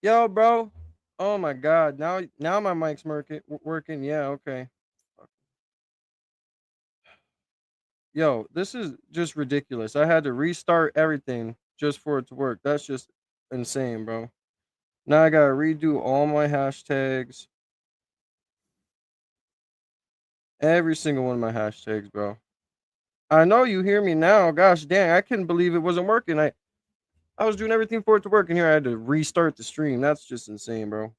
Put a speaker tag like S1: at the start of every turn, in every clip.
S1: Yo, bro. Oh my god. Now my mic's working. Yeah, okay. Yo, this is just ridiculous. I had to restart everything just for it to work. That's just insane, bro. Now I gotta redo all my hashtags, every single one of my hashtags, bro. I know you hear me now. Gosh dang, I couldn't believe it wasn't working. I was doing everything for it to work, and here I had to restart the stream. That's just insane, bro.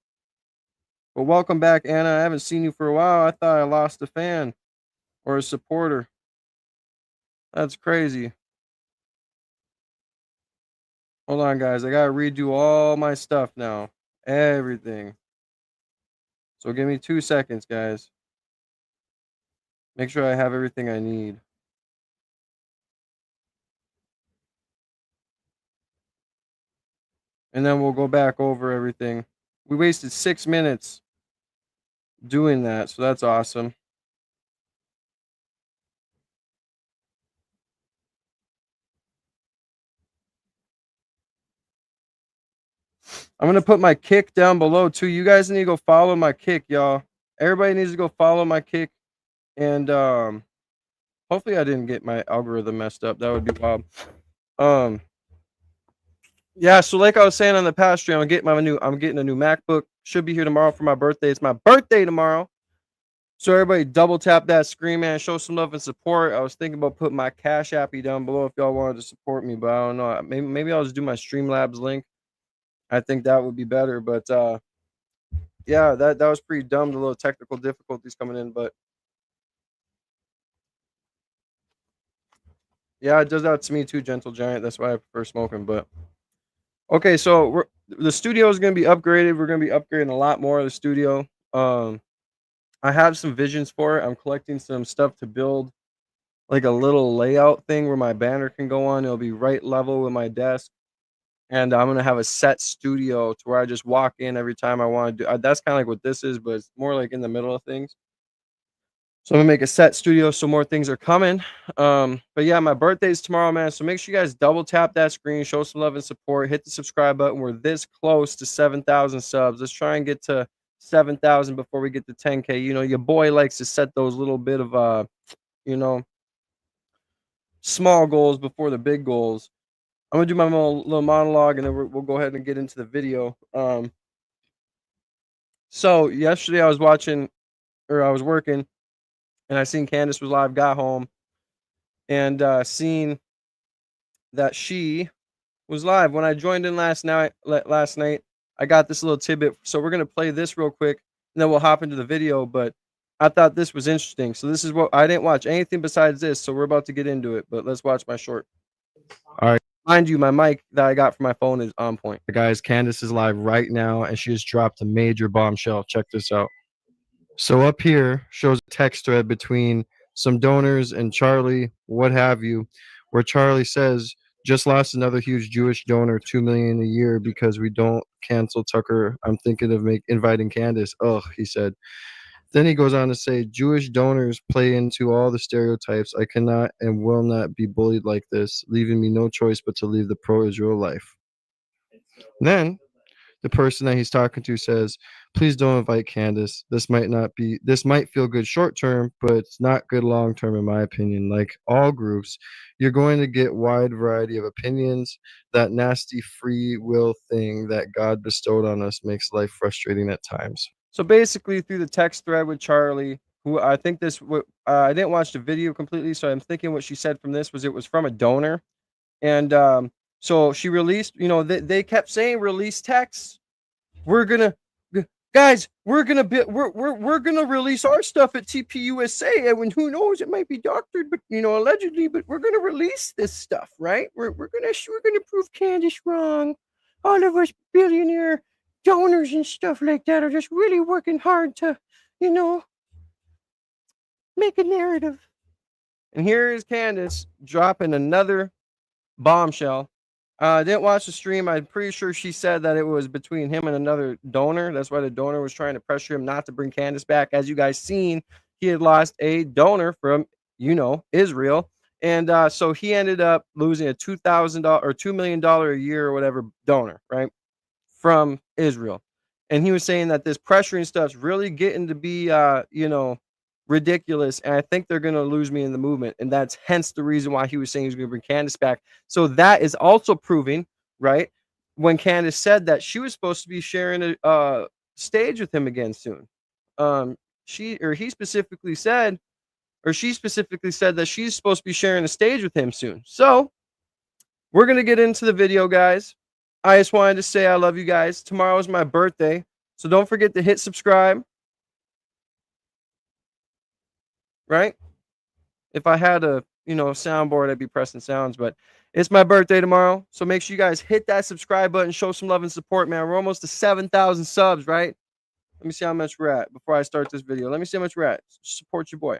S1: But welcome back, Anna. I haven't seen you for a while. I thought I lost a fan or a supporter. That's crazy. Hold on, guys. I gotta redo all my stuff now. Everything. So give me 2 seconds, guys. Make sure I have everything I need. And then we'll go back over everything. We wasted 6 minutes doing that, so that's awesome. I'm gonna put my kick down below too. You guys need to go follow my kick, y'all. Everybody needs to go follow my kick. And hopefully I didn't get my algorithm messed up. That would be wild. Um Yeah, so like I was saying on the past stream, I'm getting a new MacBook. Should be here tomorrow for my birthday. It's my birthday tomorrow. So everybody double tap that screen, man. Show some love and support. I was thinking about putting my Cash Appy down below if y'all wanted to support me, but I don't know. Maybe I'll just do my Streamlabs link. I think that would be better. But yeah, that was pretty dumb, the little technical difficulties coming in. But yeah, it does that to me too, Gentle Giant. That's why I prefer smoking. But okay, so the studio is gonna be upgraded. We're gonna be upgrading a lot more of the studio. Um I have some visions for it. I'm collecting some stuff to build like a little layout thing where my banner can go on. It'll be right level with my desk. And I'm gonna have a set studio to where I just walk in every time I want to do. That's kind of like what this is, but it's more like in the middle of things. So I'm gonna make a set studio so more things are coming. But yeah, my birthday's tomorrow, man. So make sure you guys double tap that screen, show some love and support, hit the subscribe button. We're this close to 7,000 subs. Let's try and get to 7,000 before we get to 10K. You know, your boy likes to set those little bit of you know, small goals before the big goals. I'm gonna do my little monologue, and then we'll go ahead and get into the video. So yesterday I was watching, or I was working, and I seen Candace was live. Got home and seen that she was live. When I joined in last night, I got this little tidbit. So we're gonna play this real quick, and then we'll hop into the video. But I thought this was interesting. So this is what I didn't watch anything besides this. So we're about to get into it. But let's watch my short. All right. Mind you, my mic that I got from my phone is on point. Guys, Candace is live right now, and she has dropped a major bombshell. Check this out. So up here shows a text thread between some donors and Charlie, what have you, where Charlie says, just lost another huge Jewish donor, 2 million a year because we don't cancel Tucker. I'm thinking of inviting Candace. Ugh, he said. Then he goes on to say, Jewish donors play into all the stereotypes. I cannot and will not be bullied like this, leaving me no choice but to leave the pro-Israel life. Then the person that he's talking to says, please don't invite Candace. This might feel good short term, but it's not good long term, in my opinion. Like all groups, you're going to get wide variety of opinions. That nasty free will thing that God bestowed on us makes life frustrating at times. So basically, through the text thread with Charlie, who I think I didn't watch the video completely, so I'm thinking what she said from this was it was from a donor. And so she released, they kept saying release text. We're gonna guys, we're gonna release our stuff at TPUSA, and when who knows, it might be doctored, but allegedly, but we're gonna release this stuff, right? We're gonna prove Candace wrong. All of us billionaire donors and stuff like that are just really working hard to, you know, make a narrative. And here is Candace dropping another bombshell. I didn't watch the stream. I'm pretty sure she said that it was between him and another donor. That's why the donor was trying to pressure him not to bring Candace back. As you guys seen, he had lost a donor from, Israel. And so he ended up losing a $2,000 or $2 million a year or whatever donor, right? from Israel. And he was saying that this pressuring stuff's really getting to be, ridiculous. And I think they're going to lose me in the movement. And that's hence the reason why he was saying he was going to bring Candace back. So that is also proving, right? When Candace said that she was supposed to be sharing a stage with him again soon. He specifically said, or she specifically said that she's supposed to be sharing a stage with him soon. So we're going to get into the video, guys. I just wanted to say I love you guys. Tomorrow is my birthday. So don't forget to hit subscribe. Right? If I had a, soundboard, I'd be pressing sounds, but it's my birthday tomorrow. So make sure you guys hit that subscribe button, show some love and support, man. We're almost to 7,000 subs, right? Let me see how much we're at before I start this video. Let me see how much we're at. Support your boy.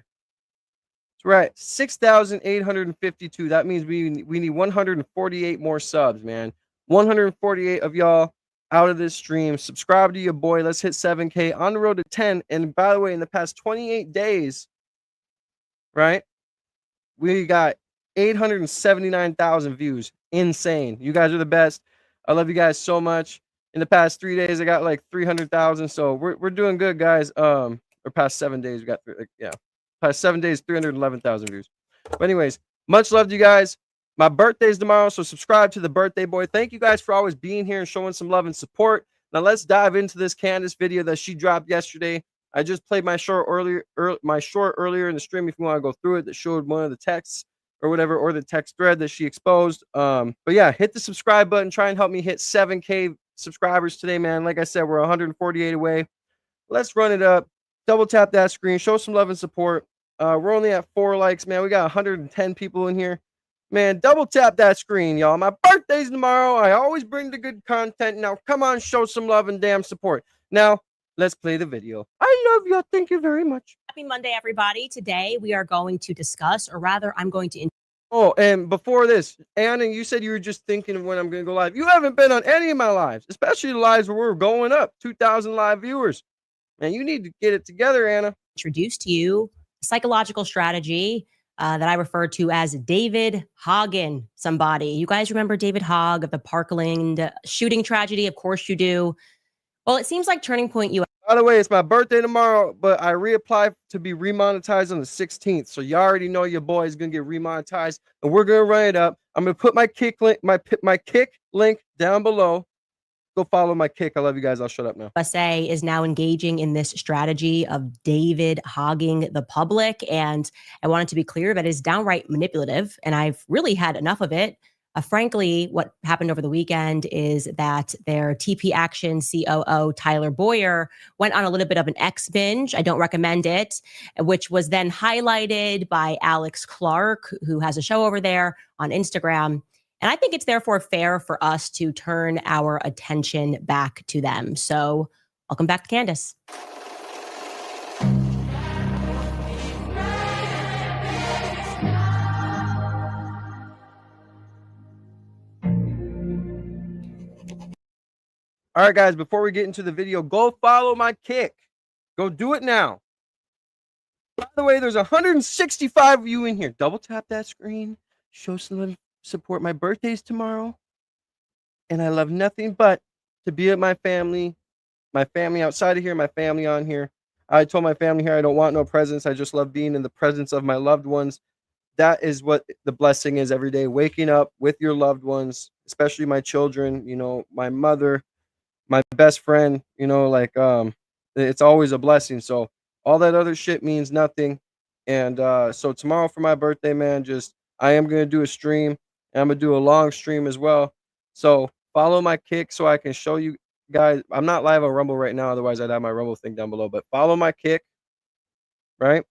S1: So we're at 6,852. That means we need 148 more subs, man. 148 of y'all out of this stream. Subscribe to your boy. Let's hit 7K on the road to 10. And by the way, in the past 28 days, right, we got 879,000 views. Insane. You guys are the best. I love you guys so much. In the past 3 days, I got like 300,000. So we're doing good, guys. Or past 7 days, we got past 7 days, 311,000 views. But anyways, much love to you guys. My birthday's tomorrow, so subscribe to the birthday boy. Thank you guys for always being here and showing some love and support. Now let's dive into this Candace video that she dropped yesterday. I just played my short earlier in the stream. If you want to go through it, that showed one of the texts or whatever, or the text thread that she exposed. But yeah, hit the subscribe button. Try and help me hit 7K subscribers today, man. Like I said, we're 148 away. Let's run it up. Double tap that screen. Show some love and support. We're only at 4 likes, man. We got 110 people in here. Man, double tap that screen, y'all. My birthday's tomorrow. I always bring the good content. Now, come on, show some love and damn support. Now, let's play the video. I love you. Thank you very much.
S2: Happy Monday, everybody. Today, we are going to discuss, or rather, I'm going to...
S1: Oh, and before this, Anna, you said you were just thinking of when I'm going to go live. You haven't been on any of my lives, especially the lives where we're going up. 2,000 live viewers. Man, you need to get it together, Anna.
S2: Introduce to you a psychological strategy that I refer to as David Hagen somebody. You guys remember David Hogg of the Parkland shooting tragedy? Of course you do. Well, it seems like Turning Point US.
S1: By the way, it's my birthday tomorrow, but I reapplied to be remonetized on the 16th. So you already know your boy is gonna get remonetized, and we're gonna run it up. I'm gonna put my kick link, my kick link down below. Go follow my kick. I love you guys. I'll shut up now.
S2: USA is now engaging in this strategy of David hogging the public. And I wanted to be clear that it is downright manipulative. And I've really had enough of it. Frankly, what happened over the weekend is that their TP Action COO, Tyler Boyer, went on a little bit of an X binge. I don't recommend it, which was then highlighted by Alex Clark, who has a show over there on Instagram. And I think it's therefore fair for us to turn our attention back to them. So welcome back to Candace.
S1: All right, guys, before we get into the video, go follow my kick. Go do it now. By the way, there's 165 of you in here. Double tap that screen. Show some support. My birthday's tomorrow. And I love nothing but to be at my family outside of here, my family on here. I told my family here I don't want no presents. I just love being in the presence of my loved ones. That is what the blessing is every day. Waking up with your loved ones, especially my children, my mother, my best friend, it's always a blessing. So all that other shit means nothing. And so tomorrow for my birthday, man, I am going to do a stream, and I'm going to do a long stream as well. So follow my kick so I can show you guys. I'm not live on Rumble right now. Otherwise, I'd have my Rumble thing down below. But follow my kick, right?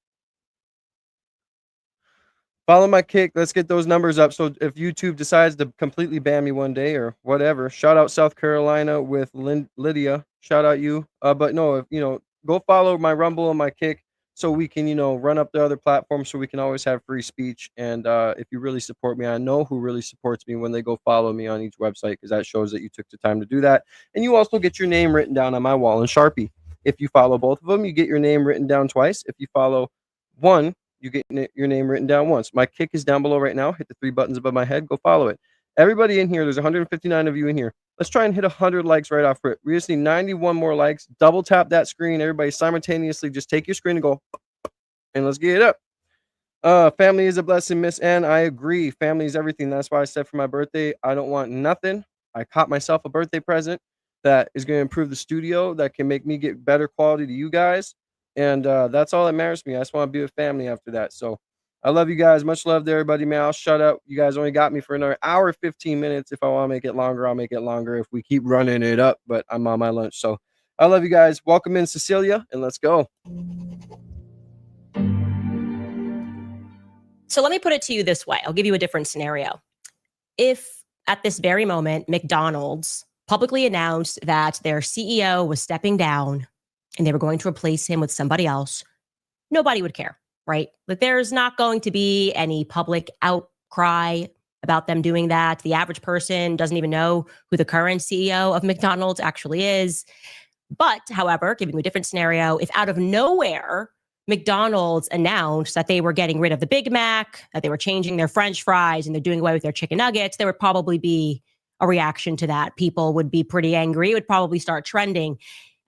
S1: Follow my kick. Let's get those numbers up. So if YouTube decides to completely ban me one day or whatever, shout out South Carolina with Lydia. Shout out you. But no, if go follow my Rumble and my kick so we can, run up the other platforms so we can always have free speech. And if you really support me, I know who really supports me when they go follow me on each website, because that shows that you took the time to do that. And you also get your name written down on my wall in Sharpie. If you follow both of them, you get your name written down twice. If you follow one, you get your name written down once. My kick is down below right now. Hit the 3 buttons above my head. Go follow it. Everybody in here, there's 159 of you in here. Let's try and hit 100 likes right off rip. We just need 91 more likes. Double tap that screen. Everybody simultaneously just take your screen and go, and let's get it up. Family is a blessing, Miss N. I agree. Family is everything. That's why I said for my birthday, I don't want nothing. I caught myself a birthday present that is going to improve the studio, that can make me get better quality to you guys. And that's all that matters to me. I just want to be with family after that. So I love you guys. Much love to everybody, man. I'll shut up. You guys only got me for another hour, 15 minutes. If I want to make it longer, I'll make it longer if we keep running it up. But I'm on my lunch. So I love you guys. Welcome in, Cecilia, and let's go.
S2: So let me put it to you this way. I'll give you a different scenario. If at this very moment, McDonald's publicly announced that their CEO was stepping down and they were going to replace him with somebody else, nobody would care, right? Like there's not going to be any public outcry about them doing that. The average person doesn't even know who the current CEO of McDonald's actually is. But, however, giving you a different scenario, if out of nowhere McDonald's announced that they were getting rid of the Big Mac, that they were changing their French fries and they're doing away with their chicken nuggets, there would probably be a reaction to that. People would be pretty angry. It would probably start trending.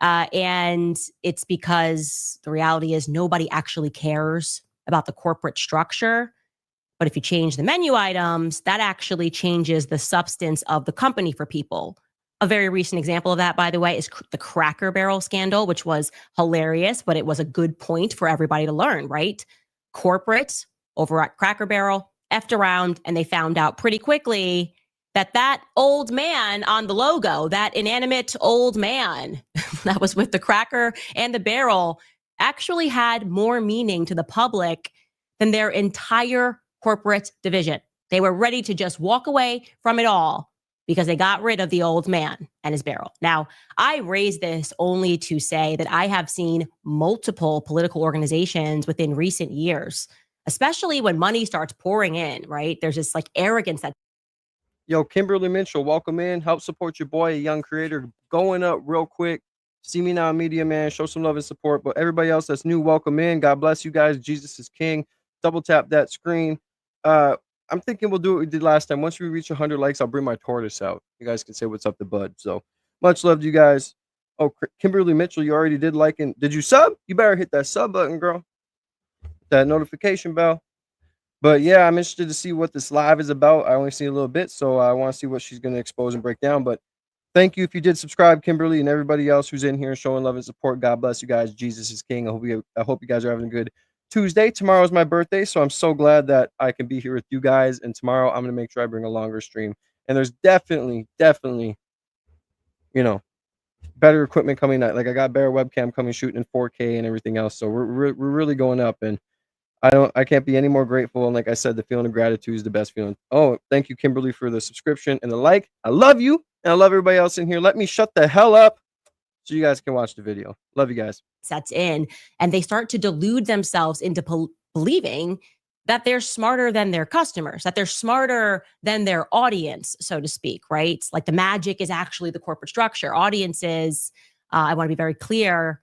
S2: And it's because the reality is nobody actually cares about the corporate structure. But if you change the menu items, that actually changes the substance of the company for people. A very recent example of that, by the way, is the Cracker Barrel scandal, which was hilarious, but it was a good point for everybody to learn, right? Corporate over at Cracker Barrel effed around, and they found out pretty quickly that old man on the logo, that inanimate old man that was with the cracker and the barrel, actually had more meaning to the public than their entire corporate division. They were ready to just walk away from it all because they got rid of the old man and his barrel. Now, I raise this only to say that I have seen multiple political organizations within recent years, especially when money starts pouring in, right? There's this like arrogance that.
S1: Yo, Kimberly Mitchell, welcome in. Help support your boy, a young creator, going up real quick. See me now, media man. Show some love and support. But everybody else that's new, welcome in. God bless you guys. Jesus is king. Double tap that screen. I'm thinking we'll do what we did last time. Once we reach 100 likes, I'll bring my tortoise out. You guys can say what's up to Bud. So much love to you guys. Oh, Kimberly Mitchell, you already did like and did you sub? You better hit that sub button, girl. That notification bell. But yeah, I'm interested to see what this live is about. I only see a little bit, so I want to see what she's going to expose and break down. But thank you if you did subscribe, Kimberly, and everybody else who's in here showing love and support. God bless you guys. Jesus is king. I hope you guys are having a good Tuesday. Tomorrow is my birthday, so I'm so glad that I can be here with you guys. And tomorrow I'm going to make sure I bring a longer stream. And there's definitely, better equipment coming out. Like I got better webcam coming, shooting in 4K and everything else. So we're really going up, and I can't be any more grateful. And like I said, the feeling of gratitude is the best feeling. Oh, thank you, Kimberly, for the subscription and the like. I love you, and I love everybody else in here. Let me shut the hell up so you guys can watch the video. Love you guys.
S2: Sets in, and they start to delude themselves into believing that they're smarter than their customers, that they're smarter than their audience, so to speak, right? Like the magic is actually the corporate structure. Audiences, I want to be very clear,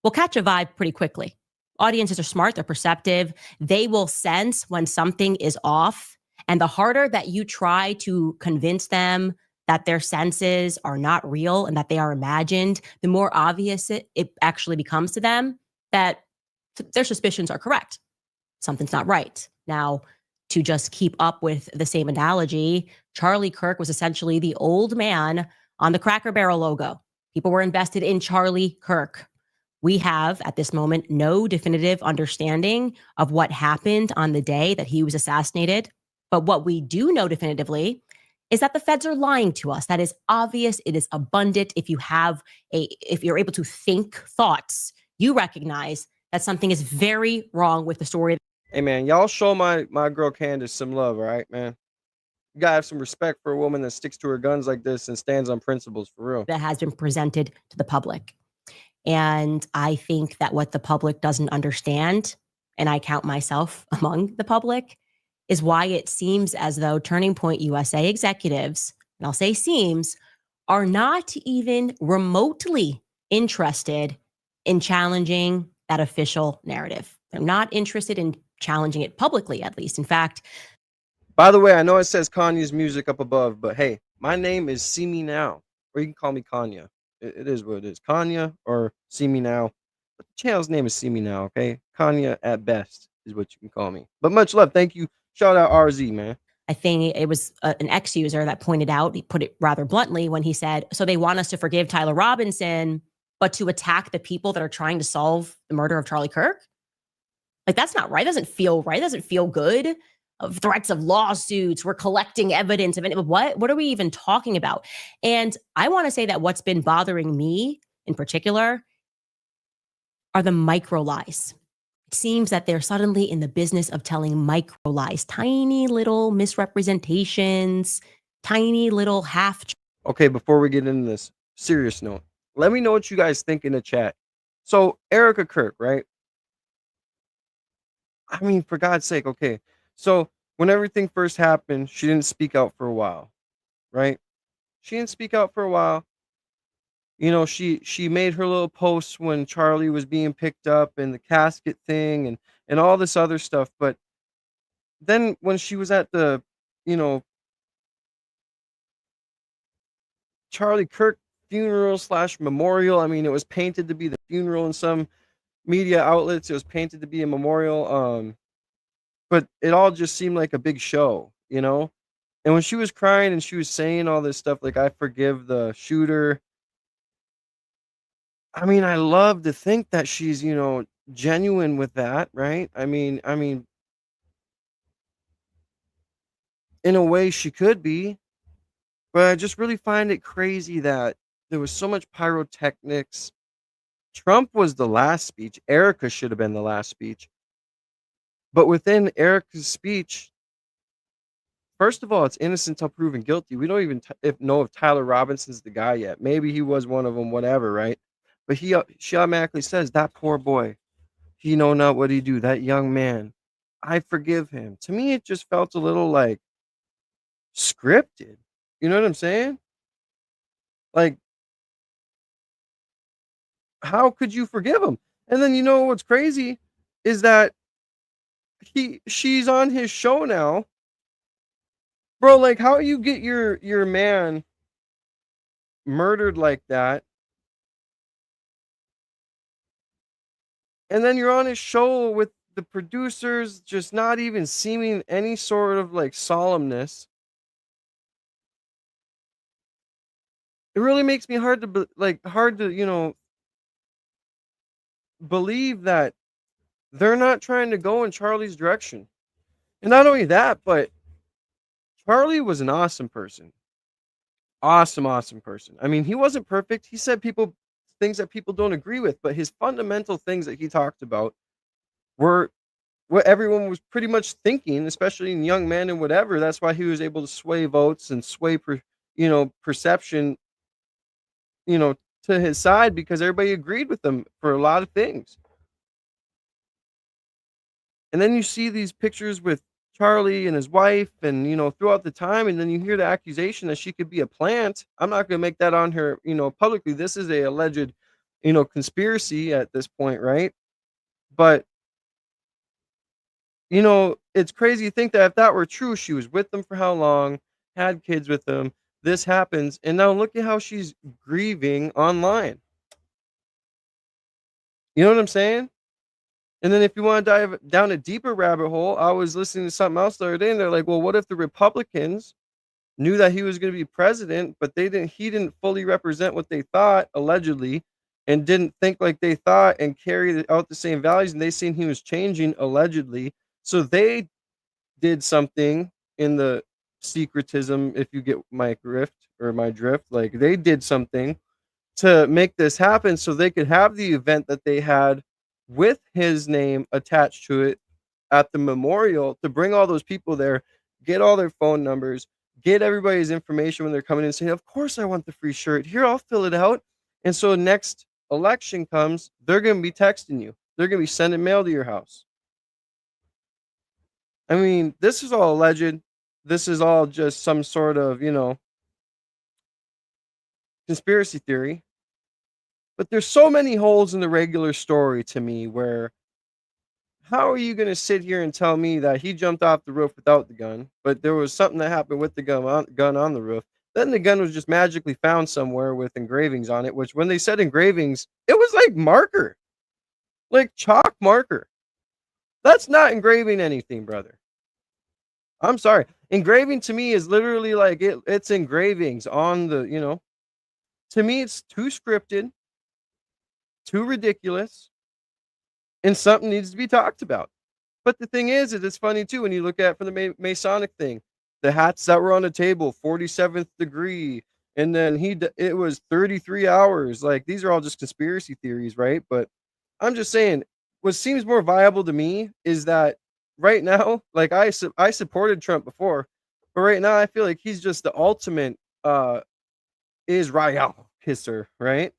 S2: will catch a vibe pretty quickly. Audiences are smart, they're perceptive. They will sense when something is off. And the harder that you try to convince them that their senses are not real and that they are imagined, the more obvious it actually becomes to them that their suspicions are correct. Something's not right. Now, to just keep up with the same analogy, Charlie Kirk was essentially the old man on the Cracker Barrel logo. People were invested in Charlie Kirk. We have, at this moment, no definitive understanding of what happened on the day that he was assassinated. But what we do know definitively is that the feds are lying to us. That is obvious. It is abundant. If you're able to think thoughts, you recognize that something is very wrong with the story.
S1: Hey man, y'all show my girl Candace some love, all right, man. You gotta have some respect for a woman that sticks to her guns like this and stands on principles, for real.
S2: That has been presented to the public. And I think that what the public doesn't understand, and I count myself among the public, is why it seems as though Turning Point USA executives, and I'll say seems, are not even remotely interested in challenging that official narrative. They're not interested in challenging it publicly, at least. In fact,
S1: by the way, I know it says Kanye's music up above, but hey, My name is See Me Now, or you can call me Kanya. It is what it is. Kanya or See Me Now. But the channel's name is See Me Now, okay? Kanya at best is what you can call me. But much love. Thank you. Shout out RZ, man.
S2: I think it was an ex user that pointed out, he put it rather bluntly when he said, so they want us to forgive Tyler Robinson, but to attack the people that are trying to solve the murder of Charlie Kirk? Like, that's not right. It doesn't feel right. It doesn't feel good. Of threats of lawsuits, we're collecting evidence of it. What are we even talking about? And I want to say that what's been bothering me in particular are the micro lies. It seems that they're suddenly in the business of telling micro lies, tiny little misrepresentations, tiny little half.
S1: Okay, before we get into this serious note, let me know what you guys think in the chat. So, Erica Kirk, right? I mean, for God's sake, okay. So, when everything first happened, she didn't speak out for a while, right? She didn't speak out for a while. You know, she made her little posts when Charlie was being picked up and the casket thing and all this other stuff, but then when she was at the, you know, Charlie Kirk funeral slash memorial, I mean, it was painted to be the funeral in some media outlets. It was painted to be a memorial. But it all just seemed like a big show, you know? And when she was crying and she was saying all this stuff, like, I forgive the shooter. I mean, I love to think that she's, genuine with that, right? I mean, in a way she could be, but I just really find it crazy that there was so much pyrotechnics. Trump was the last speech. Erica should have been the last speech. But within Erica's speech, first of all, it's innocent till proven guilty. We don't even know if Tyler Robinson's the guy yet. Maybe he was one of them, whatever, right? But she automatically says, that poor boy, he know not what he do. That young man, I forgive him. To me, it just felt a little like scripted. You know what I'm saying? Like, how could you forgive him? And then you know what's crazy is that she's on his show now, bro. Like, how you get your man murdered like that, and then you're on his show with the producers just not even seeming any sort of like solemnness. It really makes me hard to believe that they're not trying to go in Charlie's direction. And not only that, but Charlie was an awesome person. Awesome person. I mean, he wasn't perfect. He said things that people don't agree with, but his fundamental things that he talked about were what everyone was pretty much thinking, especially in young men and whatever. That's why he was able to sway votes and sway perception, you know, to his side because everybody agreed with him for a lot of things. And then you see these pictures with Charlie and his wife and throughout the time, and then you hear the accusation that she could be a plant. I'm not going to make that on her, publicly. This is a alleged, conspiracy at this point, right? But it's crazy to think that if that were true, she was with them for how long, had kids with them, this happens, and now look at how she's grieving online. You know what I'm saying? And then if you want to dive down a deeper rabbit hole, I was listening to something else the other day, and they're like, well, what if the Republicans knew that he was going to be president, but he didn't fully represent what they thought, allegedly, and didn't think like they thought and carry out the same values, and they seen he was changing, allegedly. So they did something in the secretism, if you get my drift, like they did something to make this happen so they could have the event that they had with his name attached to it at the memorial to bring all those people there, get all their phone numbers, get everybody's information when they're coming in, saying, of course I want the free shirt. Here, I'll fill it out. And so next election comes, they're going to be texting you. They're going to be sending mail to your house. I mean, this is all alleged. This is all just some sort of, conspiracy theory. But there's so many holes in the regular story to me where how are you going to sit here and tell me that he jumped off the roof without the gun, but there was something that happened with the gun on the roof Then the gun was just magically found somewhere with engravings on it, which when they said engravings, it was like marker, like chalk marker. That's not engraving anything, brother. I'm sorry. Engraving to me is literally like it's engravings on the, to me it's too scripted, too ridiculous, and something needs to be talked about. But the thing is it's funny too when you look at it from the Masonic thing. The hats that were on the table, 47th degree, and then it was 33 hours. Like these are all just conspiracy theories, right? But I'm just saying, what seems more viable to me is that right now, like I supported Trump before, but right now I feel like he's just the ultimate Israel kisser, right?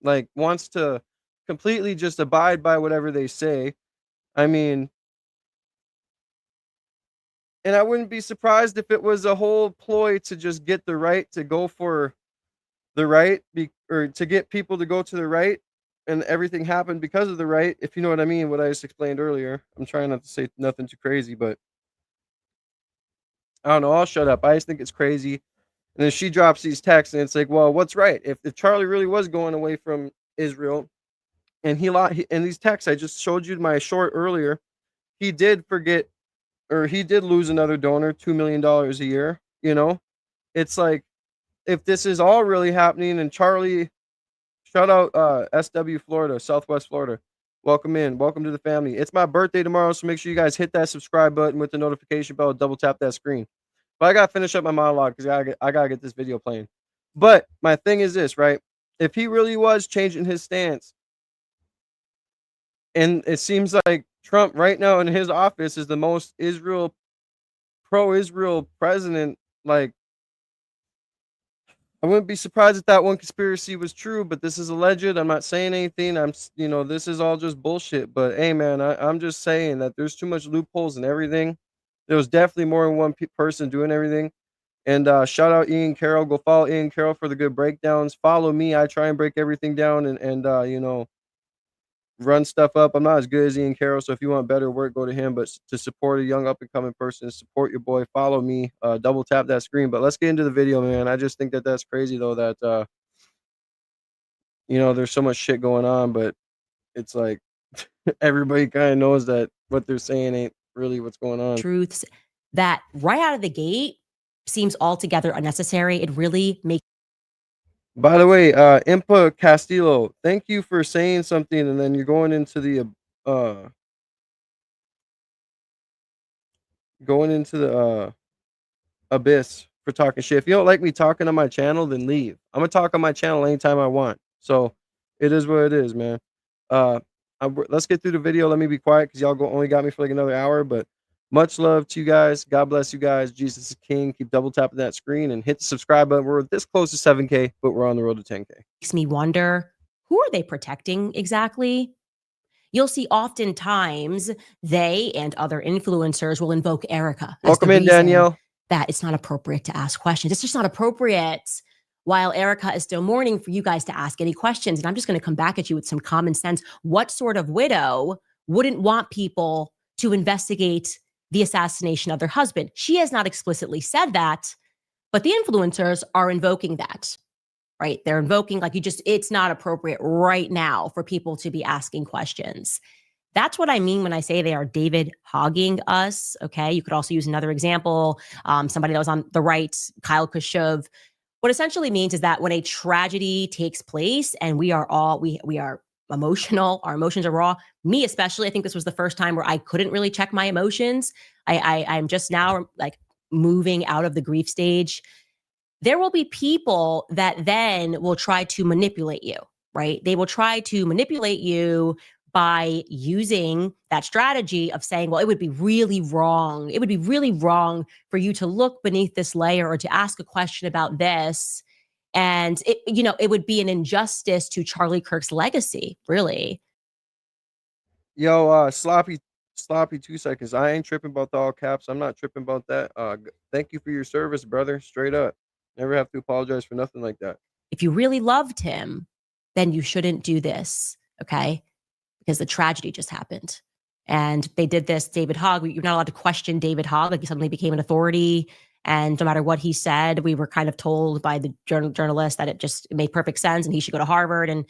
S1: Like wants to completely just abide by whatever they say. I mean, and I wouldn't be surprised if it was a whole ploy to just get the right to go for the right, or to get people to go to the right, and everything happened because of the right. If you know what I mean, what I just explained earlier. I'm trying not to say nothing too crazy, but I don't know. I'll shut up. I just think it's crazy. And then she drops these texts, and it's like, well, what's right? If Charlie really was going away from Israel, and and these texts I just showed you my short earlier, he did forget, or he did lose another donor, $2 million a year. It's like, if this is all really happening, and Charlie, shout out SW Florida, Southwest Florida. Welcome to the family. It's my birthday tomorrow, so make sure you guys hit that subscribe button with the notification bell, double tap that screen. But I gotta finish up my monologue because I gotta get this video playing. But my thing is this, right? If he really was changing his stance, and it seems like Trump right now in his office is the most pro-Israel president, like, I wouldn't be surprised if that one conspiracy was true, but this is alleged. I'm not saying anything. This is all just bullshit. But hey, man, I'm just saying that there's too much loopholes and everything. There was definitely more than one person doing everything. And shout out Ian Carroll. Go follow Ian Carroll for the good breakdowns. Follow me. I try and break everything down and run stuff up. I'm not as good as Ian Carroll, so if you want better work, go to him. But to support a young up and coming person, support your boy. Follow me. Double tap that screen. But let's get into the video, man. I just think that that's crazy though. That there's so much shit going on, but it's like everybody kind of knows that what they're saying ain't really what's going on.
S2: Truths that right out of the gate seems altogether unnecessary. It really makes.
S1: By the way, Impa Castillo, thank you for saying something, and then you're going into the abyss for talking shit. If you don't like me talking on my channel, then leave. I'm gonna talk on my channel anytime I want. So it is what it is, man. Uh, let's get through the video. Let me be quiet because y'all only got me for like another hour. But much love to you guys. God bless you guys. Jesus is King. Keep double tapping that screen and hit the subscribe button. We're this close to 7K, but we're on the road to 10K.
S2: Makes me wonder, who are they protecting exactly? You'll see oftentimes they and other influencers will invoke Erica.
S1: Welcome in, Danielle.
S2: That it's not appropriate to ask questions. It's just not appropriate while Erica is still mourning for you guys to ask any questions. And I'm just going to come back at you with some common sense. What sort of widow wouldn't want people to investigate the assassination of their husband? She has not explicitly said that, but the influencers are invoking that. Right? They're invoking, like, it's not appropriate right now for people to be asking questions. That's what I mean when I say they are David hogging us. Okay. You could also use another example. Somebody that was on the right, Kyle Khrushchev. What essentially means is that when a tragedy takes place and we are emotional, our emotions are raw. Me especially, I think this was the first time where I couldn't really check my emotions. I'm just now like moving out of the grief stage. There will be people that then will try to manipulate you, right? They will try to manipulate you by using that strategy of saying, well, it would be really wrong. It would be really wrong for you to look beneath this layer or to ask a question about this. And it would be an injustice to Charlie Kirk's legacy, really.
S1: Yo, sloppy 2 seconds. I ain't tripping about the all caps. I'm not tripping about that. Thank you for your service, brother. Straight up. Never have to apologize for nothing like that.
S2: If you really loved him, then you shouldn't do this, okay? Because the tragedy just happened. And they did this, David Hogg. You're not allowed to question David Hogg. Like he suddenly became an authority. And no matter what he said, we were kind of told by the journalist that it made perfect sense and he should go to Harvard. And,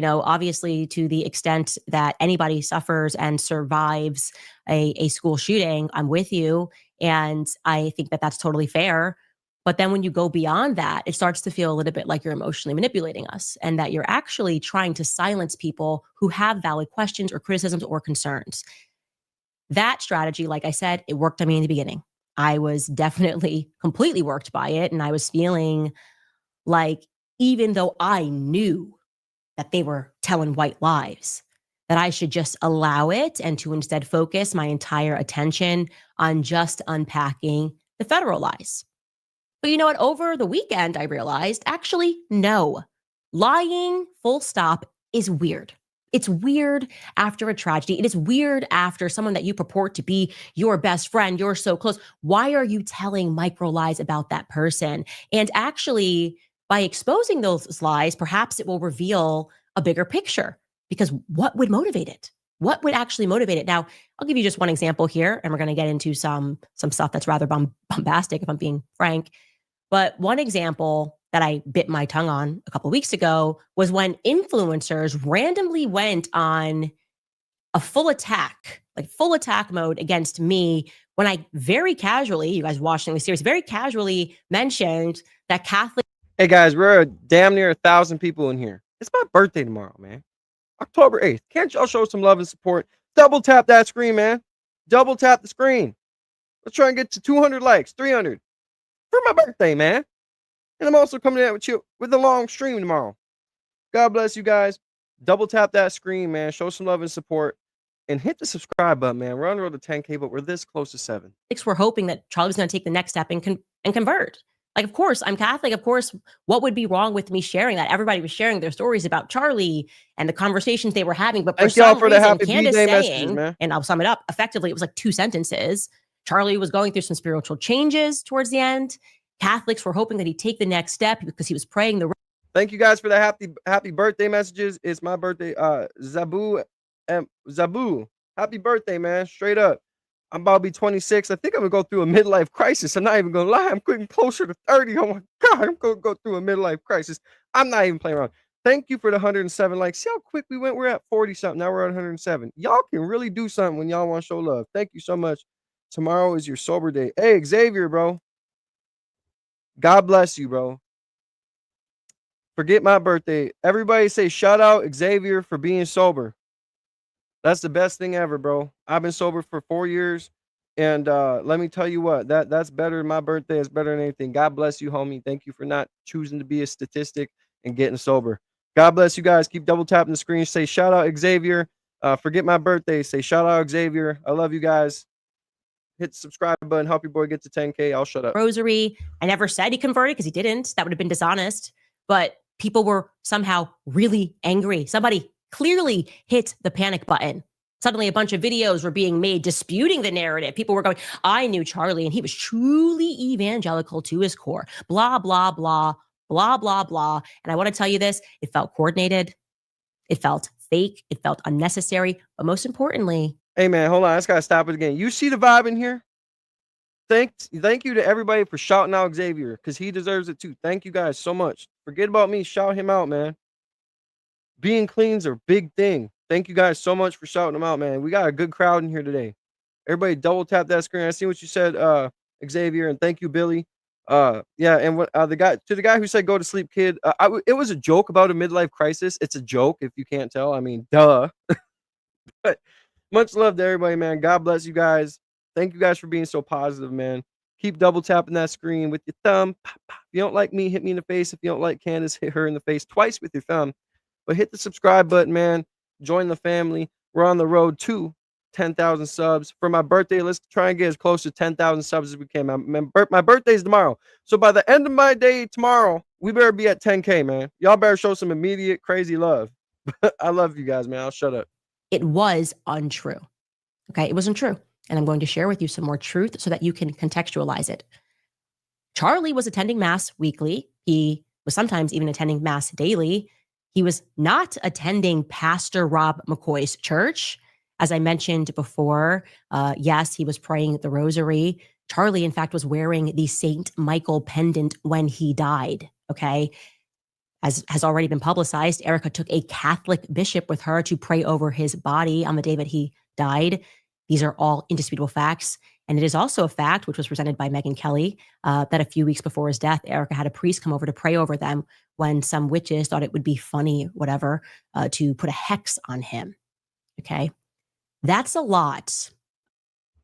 S2: obviously to the extent that anybody suffers and survives a school shooting, I'm with you. And I think that that's totally fair. But then when you go beyond that, it starts to feel a little bit like you're emotionally manipulating us and that you're actually trying to silence people who have valid questions or criticisms or concerns. That strategy, like I said, it worked on me in the beginning. I was definitely completely worked by it. And I was feeling like, even though I knew that they were telling white lies, that I should just allow it and to instead focus my entire attention on just unpacking the federal lies. But you know what? Over the weekend, I realized actually, no. Lying, full stop, is weird. It's weird after a tragedy. It is weird after someone that you purport to be your best friend. You're so close. Why are you telling micro lies about that person? And actually, by exposing those lies, perhaps it will reveal a bigger picture, because what would motivate it? What would actually motivate it? Now, I'll give you just one example here, and we're going to get into some stuff that's rather bombastic, if I'm being frank. But one example that I bit my tongue on a couple of weeks ago was when influencers randomly went on a full attack mode against me when I very casually, you guys watching the series, very casually mentioned that Catholic.
S1: Hey guys, we're damn near 1,000 people in here. It's my birthday tomorrow, man. October 8th. Can't y'all show some love and support? Double tap that screen, man. Double tap the screen. Let's try and get to 200 likes, 300 for my birthday, man. And I'm also coming out with you with a long stream tomorrow. God bless you guys. Double tap that screen, man. Show some love and support. And hit the subscribe button, man. We're on the road to 10K, but we're this close to 7.
S2: We're hoping that Charlie was going to take the next step and convert. Like, of course, I'm Catholic. Of course, what would be wrong with me sharing that? Everybody was sharing their stories about Charlie and the conversations they were having. But for some reason, Candace saying, and I'll sum it up, effectively, it was like 2 sentences. Charlie was going through some spiritual changes towards the end. Catholics were hoping that he'd take the next step because he was praying the.
S1: Thank you guys for the happy birthday messages. It's my birthday. Zabu, happy birthday, man. Straight up. I'm about to be 26. I think I'm gonna go through a midlife crisis. I'm not even gonna lie. I'm getting closer to 30. Oh my God, I'm gonna go through a midlife crisis. I'm not even playing around. Thank you for the 107 likes. See how quick we went? We're at 40 something. Now we're at 107. Y'all can really do something when y'all want to show love. Thank you so much. Tomorrow is your sober day. Hey, Xavier, bro. God bless you, bro. Forget my birthday. Everybody say shout out Xavier for being sober. That's the best thing ever, bro. I've been sober for 4 years. And let me tell you what, that's better than my birthday. It's better than anything. God bless you, homie. Thank you for not choosing to be a statistic and getting sober. God bless you guys. Keep double tapping the screen. Say shout out Xavier. Forget my birthday. Say shout out Xavier. I love you guys. Hit the subscribe button. Help your boy get to 10K. I'll shut up.
S2: Rosary. I never said he converted because he didn't. That would have been dishonest. But people were somehow really angry. Somebody clearly hit the panic button. Suddenly a bunch of videos were being made disputing the narrative. People were going, I knew Charlie and he was truly evangelical to his core. Blah, blah, blah, blah, blah, blah. And I want to tell you this, it felt coordinated. It felt fake. It felt unnecessary. But most importantly.
S1: Hey, man, hold on. I just got to stop it again. You see the vibe in here? Thank you to everybody for shouting out Xavier because he deserves it too. Thank you guys so much. Forget about me. Shout him out, man. Being clean's a big thing. Thank you guys so much for shouting them out, man. We got a good crowd in here today. Everybody double tap that screen. I see what you said, Xavier, and thank you, Billy. Yeah, and what the guy who said go to sleep, kid. It was a joke about a midlife crisis. It's a joke if you can't tell. I mean, duh. But much love to everybody, man. God bless you guys. Thank you guys for being so positive, man. Keep double tapping that screen with your thumb. Pop, pop. If you don't like me, hit me in the face. If you don't like Candace, hit her in the face twice with your thumb. But hit the subscribe button, man. Join the family. We're on the road to 10,000 subs. For my birthday, let's try and get as close to 10,000 subs as we can. My birthday's tomorrow. So by the end of my day tomorrow, we better be at 10K, man. Y'all better show some immediate crazy love. I love you guys, man. I'll shut up.
S2: It was untrue. Okay, it wasn't true. And I'm going to share with you some more truth so that you can contextualize it. Charlie was attending Mass weekly. He was sometimes even attending Mass daily. He was not attending Pastor Rob McCoy's church. As I mentioned before, yes, he was praying the rosary. Charlie, in fact, was wearing the St. Michael pendant when he died. Okay. As has already been publicized, Erica took a Catholic bishop with her to pray over his body on the day that he died. These are all indisputable facts. And it is also a fact, which was presented by Megyn Kelly, that a few weeks before his death, Erica had a priest come over to pray over them when some witches thought it would be funny, whatever, to put a hex on him. Okay. That's a lot.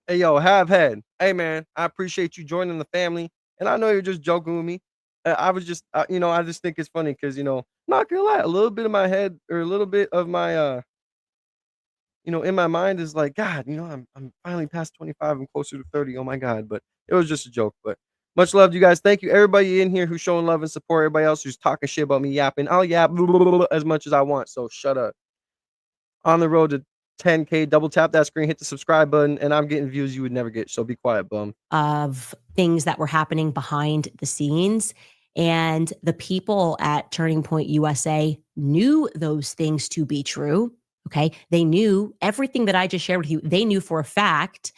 S1: Hey, yo, have head. Hey, man, I appreciate you joining the family. And I know you're just joking with me. I was just, I just think it's funny because, not gonna lie, a little bit of my head or a little bit of my, in my mind is like, God, I'm finally past 25. I'm closer to 30. Oh my God. But it was just a joke. But much love to you guys. Thank you. Everybody in here who's showing love and support. Everybody else who's talking shit about me yapping. I'll yap as much as I want. So shut up. On the road to 10K, double tap that screen, hit the subscribe button, and I'm getting views you would never get. So be quiet, bum.
S2: Of things that were happening behind the scenes. And the people at Turning Point USA knew those things to be true. Okay. They knew everything that I just shared with you. They knew for a fact.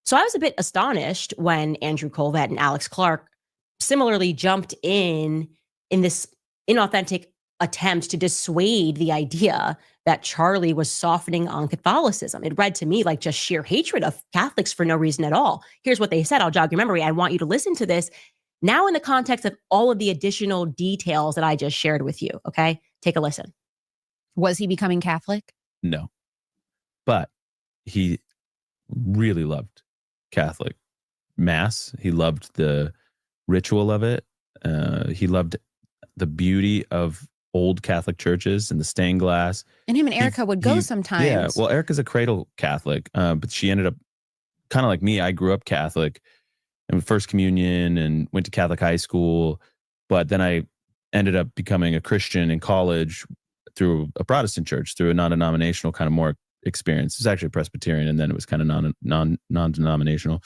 S2: So I was a bit astonished when Andrew Colvett and Alex Clark similarly jumped in this inauthentic attempt to dissuade the idea that Charlie was softening on Catholicism. It read to me like just sheer hatred of Catholics for no reason at all. Here's what they said. I'll jog your memory. I want you to listen to this now in the context of all of the additional details that I just shared with you. Okay. Take a listen.
S3: Was he becoming Catholic?
S4: No, but he really loved Catholic Mass. He loved the ritual of it. He loved the beauty of old Catholic churches and the stained glass.
S3: And him and Erica would go sometimes.
S4: Yeah, well, Erica's a cradle Catholic, but she ended up kind of like me. I grew up Catholic and First Communion and went to Catholic high school, but then I ended up becoming a Christian in college through a Protestant church, through a non-denominational kind of more experience. It was actually Presbyterian, and then it was kind of non-denominational.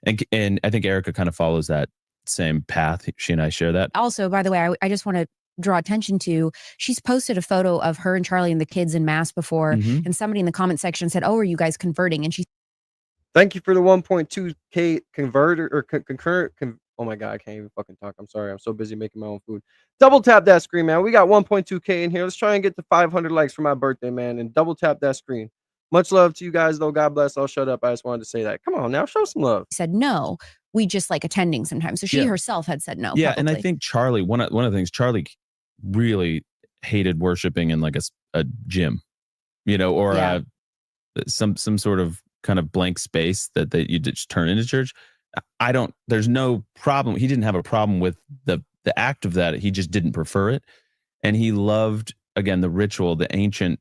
S4: And I think Erica kind of follows that same path. She and I share that.
S3: Also, by the way, I just want to draw attention to, she's posted a photo of her and Charlie and the kids in Mass before, and somebody in the comment section said, "Oh, are you guys converting?" And she
S1: Thank you for the 1.2K converter or concurrent. Oh my God, I can't even fucking talk. I'm sorry. I'm so busy making my own food. Double tap that screen, man. We got 1.2K in here. Let's try and get to 500 likes for my birthday, man. And double tap that screen. Much love to you guys, though. God bless. I'll shut up. I just wanted to say that. Come on now, show some love.
S3: said, "No, we just like attending sometimes." So she herself had said no.
S4: Yeah,
S3: publicly.
S4: and I think Charlie, one of the things, Charlie really hated worshiping in like a gym, or some sort of kind of blank space that you just turn into church. There's no problem. He didn't have a problem with the act of that. He just didn't prefer it. And he loved, again, the ritual, the ancient,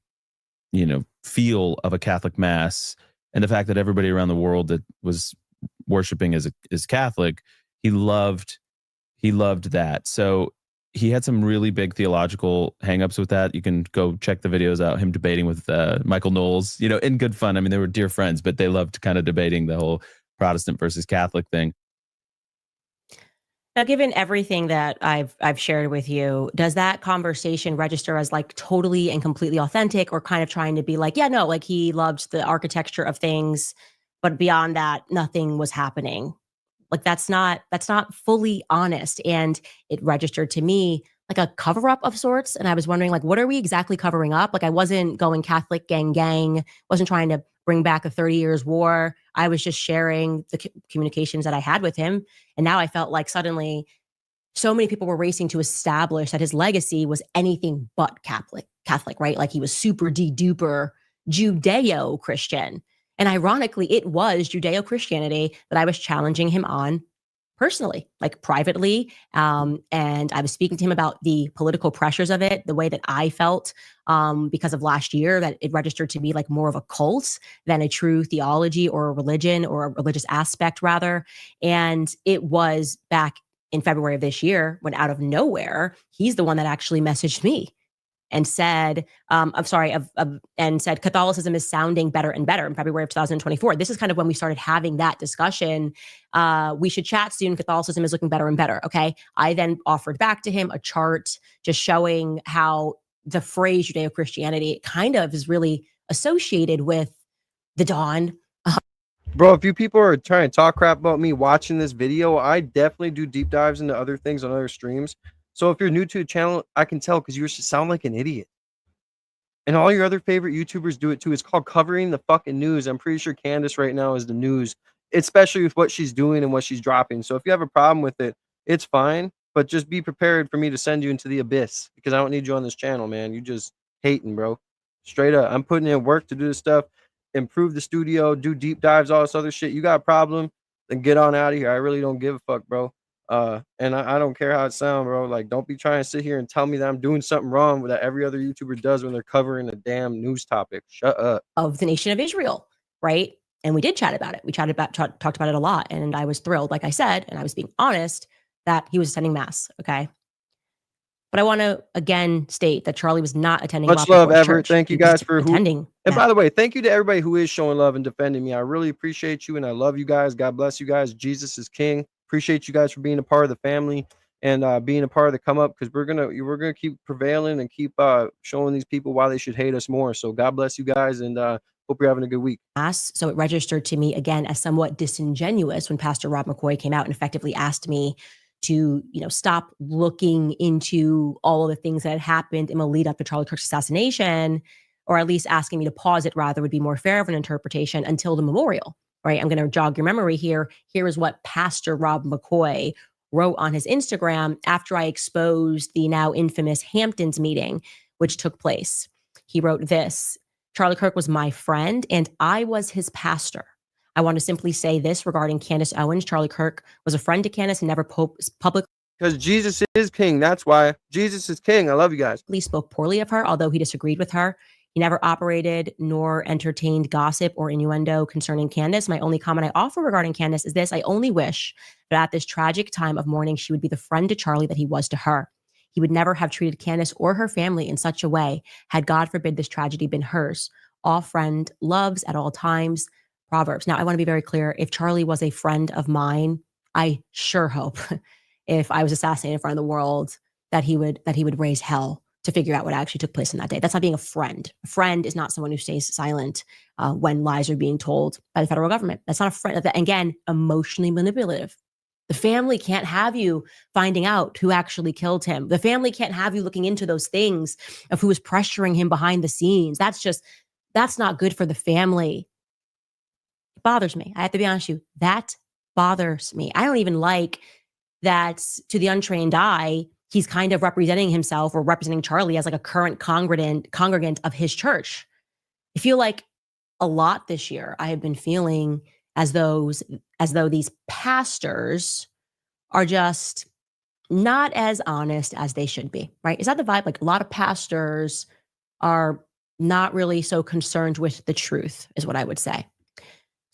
S4: feel of a Catholic Mass, and the fact that everybody around the world that was worshiping as Catholic, he loved that. So he had some really big theological hangups with that. You can go check the videos out, him debating with Michael Knowles, in good fun. I mean, they were dear friends, but they loved kind of debating the whole Protestant versus Catholic thing.
S2: Now, given everything that I've shared with you, does that conversation register as like totally and completely authentic, or kind of trying to be like, yeah, no, like he loved the architecture of things, but beyond that, nothing was happening? Like that's not fully honest. And it registered to me like a cover up of sorts. And I was wondering, like, what are we exactly covering up? Like I wasn't going Catholic gang, wasn't trying to bring back a 30 years war. I was just sharing the communications that I had with him. And now I felt like suddenly so many people were racing to establish that his legacy was anything but Catholic, right? Like he was super duper Judeo-Christian. And ironically, it was Judeo-Christianity that I was challenging him on personally, like privately. And I was speaking to him about the political pressures of it, the way that I felt because of last year, that it registered to me like more of a cult than a true theology or a religion, or a religious aspect rather. And it was back in February of this year when, out of nowhere, he's the one that actually messaged me and said, and said Catholicism is sounding better and better in February of 2024. This is kind of when we started having that discussion. We should chat soon. Catholicism is looking better and better. Okay. I then offered back to him a chart just showing how the phrase Judeo-Christianity kind of is really associated with the dawn
S1: Bro, if you people are trying to talk crap about me watching this video, I definitely do deep dives into other things on other streams. So if you're new to the channel, I can tell because you just sound like an idiot. And all your other favorite YouTubers do it too. It's called covering the fucking news. I'm pretty sure Candace right now is the news, especially with what she's doing and what she's dropping. So if you have a problem with it, it's fine. But just be prepared for me to send you into the abyss because I don't need you on this channel, man. You just hating, bro. Straight up. I'm putting in work to do this stuff, improve the studio, do deep dives, all this other shit. You got a problem, then get on out of here. I really don't give a fuck, bro. And I don't care how it sounds, bro. Like, don't be trying to sit here and tell me that I'm doing something wrong that every other YouTuber does when they're covering a damn news topic. Shut up.
S2: Of the nation of Israel, right? And we did chat about it. We talked about it a lot. And I was thrilled, like I said, and I was being honest that he was attending mass. Okay. But I want to again state that Charlie was not attending.
S1: Much love, Everett. Thank you guys for
S2: attending.
S1: And by the way, thank you to everybody who is showing love and defending me. I really appreciate you and I love you guys. God bless you guys. Jesus is king. Appreciate you guys for being a part of the family and being a part of the come up because we're gonna keep prevailing and keep showing these people why they should hate us more. So God bless you guys and hope you're having a good week.
S2: So it registered to me again as somewhat disingenuous when Pastor Rob McCoy came out and effectively asked me to, stop looking into all of the things that had happened in the lead up to Charlie Kirk's assassination, or at least asking me to pause it rather would be more fair of an interpretation until the memorial, right? I'm going to jog your memory here. Here is what Pastor Rob McCoy wrote on his Instagram after I exposed the now infamous Hamptons meeting, which took place. He wrote this: Charlie Kirk was my friend and I was his pastor. I want to simply say this regarding Candace Owens. Charlie Kirk was a friend to Candace and never publicly.
S1: Because Jesus is king. That's why. Jesus is king. I love you guys.
S2: Spoke poorly of her, although he disagreed with her. He never operated nor entertained gossip or innuendo concerning Candace. My only comment I offer regarding Candace is this: I only wish that at this tragic time of mourning, she would be the friend to Charlie that he was to her. He would never have treated Candace or her family in such a way had, God forbid, this tragedy been hers. All friend loves at all times. Proverbs. Now, I want to be very clear. If Charlie was a friend of mine, I sure hope if I was assassinated in front of the world that he would raise hell to figure out what actually took place in that day. That's not being a friend. A friend is not someone who stays silent when lies are being told by the federal government. That's not a friend. Again, emotionally manipulative. The family can't have you finding out who actually killed him. The family can't have you looking into those things of who was pressuring him behind the scenes. That's not good for the family. It bothers me. I have to be honest with you. That bothers me. I don't even like that to the untrained eye, he's kind of representing himself or representing Charlie as like a current congregant of his church. I feel like a lot this year I have been feeling as though these pastors are just not as honest as they should be, right? Is that the vibe? Like a lot of pastors are not really so concerned with the truth, is what I would say.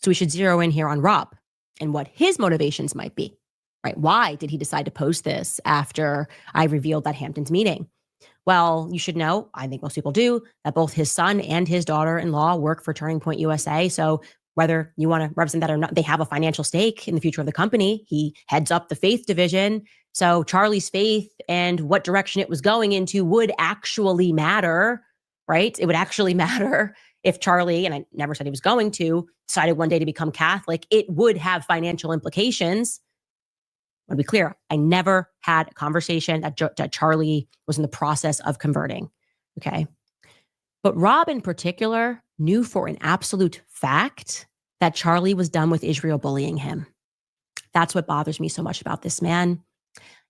S2: So we should zero in here on Rob and what his motivations might be, right? Why did he decide to post this after I revealed that Hamptons meeting? Well, you should know, I think most people do, that both his son and his daughter-in-law work for Turning Point USA. So whether you want to represent that or not, they have a financial stake in the future of the company. He heads up the faith division. So Charlie's faith and what direction it was going into would actually matter, right? It would actually matter if Charlie, and I never said he was going to, decided one day to become Catholic. It would have financial implications. I want to be clear, I never had a conversation that Charlie was in the process of converting, okay? But Rob in particular knew for an absolute fact that Charlie was done with Israel bullying him. That's what bothers me so much about this man.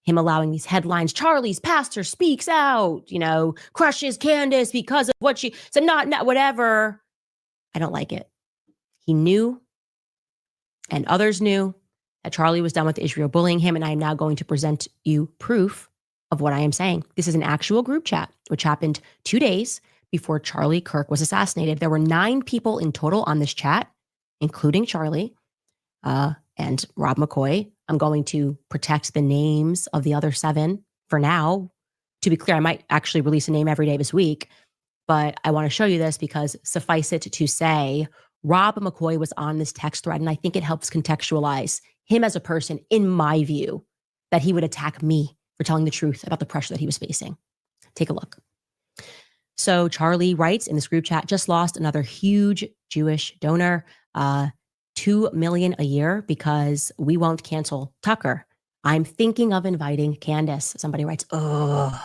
S2: Him allowing these headlines, Charlie's pastor speaks out, crushes Candace because of what she said, not whatever. I don't like it. He knew, and others knew, that Charlie was done with Israel bullying him, and I am now going to present you proof of what I am saying. This is an actual group chat, which happened 2 days before Charlie Kirk was assassinated. There were 9 people in total on this chat, including Charlie and Rob McCoy. I'm going to protect the names of the other 7 for now. To be clear, I might actually release a name every day this week, but I want to show you this because suffice it to say, Rob McCoy was on this text thread, and I think it helps contextualize him as a person, in my view, that he would attack me for telling the truth about the pressure that he was facing. Take a look. So Charlie writes in this group chat, just lost another huge Jewish donor $2 million a year because we won't cancel Tucker. I'm thinking of inviting Candace. Somebody writes, oh.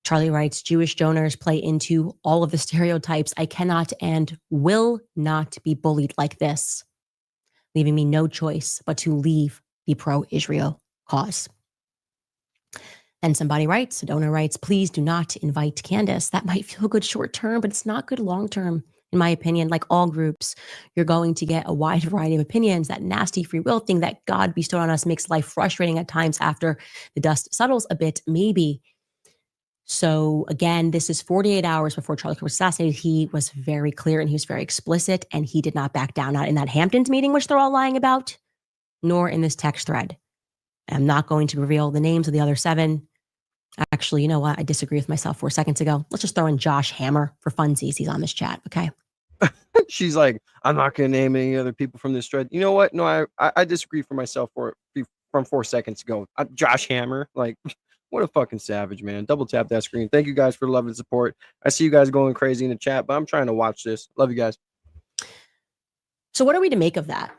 S2: Charlie writes, Jewish donors play into all of the stereotypes. I cannot and will not be bullied like this, leaving me no choice but to leave the pro-Israel cause. And somebody writes, a donor writes, please do not invite Candace. That might feel good short term, but it's not good long term. In my opinion, like all groups, you're going to get a wide variety of opinions. That nasty free will thing that God bestowed on us makes life frustrating at times after the dust settles a bit, maybe. So again, this is 48 hours before Charlie Kirk was assassinated. He was very clear and he was very explicit, and he did not back down, not in that Hamptons meeting, which they're all lying about, nor in this text thread. I'm not going to reveal the names of the other 7. Actually, you know what? I disagree with myself 4 seconds ago. Let's just throw in Josh Hammer for funsies. He's on this chat, okay?
S1: She's like, I'm not going to name any other people from this thread. You know what? No, I disagree for myself from 4 seconds ago. Josh Hammer, like, what a fucking savage, man. Double tap that screen. Thank you guys for the love and support. I see you guys going crazy in the chat, but I'm trying to watch this. Love you guys.
S2: So what are we to make of that?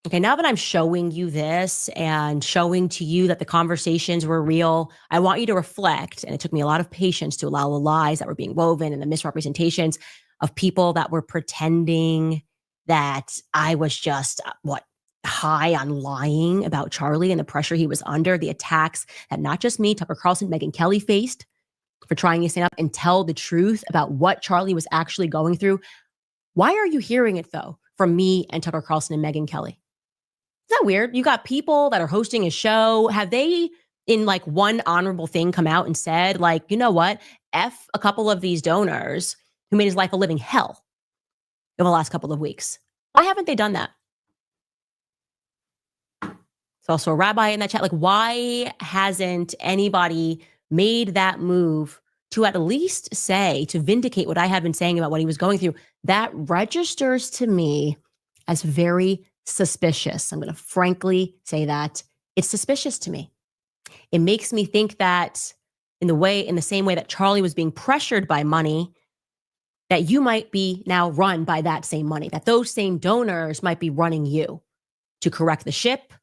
S2: Okay, now that I'm showing you this and showing to you that the conversations were real, I want you to reflect, and it took me a lot of patience to allow the lies that were being woven and the misrepresentations of people that were pretending that I was just, high on lying about Charlie and the pressure he was under, the attacks that not just me, Tucker Carlson, Megyn Kelly faced for trying to stand up and tell the truth about what Charlie was actually going through. Why are you hearing it, though, from me and Tucker Carlson and Megyn Kelly? Isn't that weird? You got people that are hosting a show. Have they, in like one honorable thing, come out and said, like, you know what? F a couple of these donors who made his life a living hell over the last couple of weeks. Why haven't they done that? There's also a rabbi in that chat. Like, why hasn't anybody made that move to at least say, to vindicate what I had been saying about what he was going through? That registers to me as very suspicious. I'm going to frankly say that it's suspicious to me. It makes me think that in the same way that Charlie was being pressured by money, that you might be now run by that same money, that those same donors might be running you to correct the ship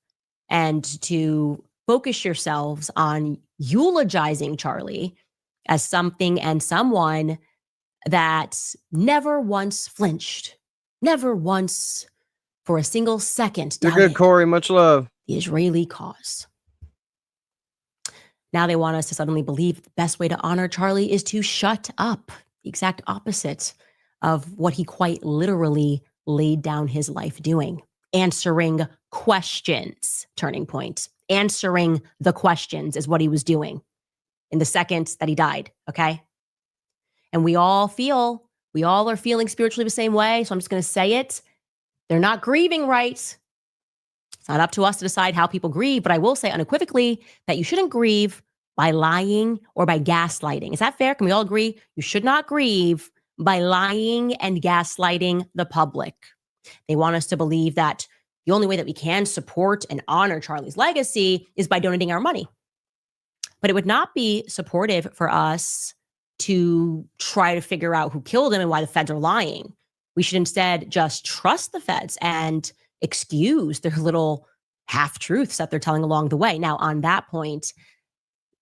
S2: and to focus yourselves on eulogizing Charlie as something and someone that never once flinched, never once for a single second
S1: You're good, Corey. Much love.
S2: The Israeli cause. Now they want us to suddenly believe the best way to honor Charlie is to shut up. The exact opposite of what he quite literally laid down his life doing. Answering questions, turning point. Answering the questions is what he was doing in the second that he died, okay? And we all are feeling spiritually the same way, so I'm just going to say it. They're not grieving right. It's not up to us to decide how people grieve, but I will say unequivocally that you shouldn't grieve by lying or by gaslighting. Is that fair? Can we all agree? You should not grieve by lying and gaslighting the public. They want us to believe that the only way that we can support and honor Charlie's legacy is by donating our money. But it would not be supportive for us to try to figure out who killed him and why the feds are lying. We should instead just trust the feds and excuse their little half-truths that they're telling along the way. Now, on that point,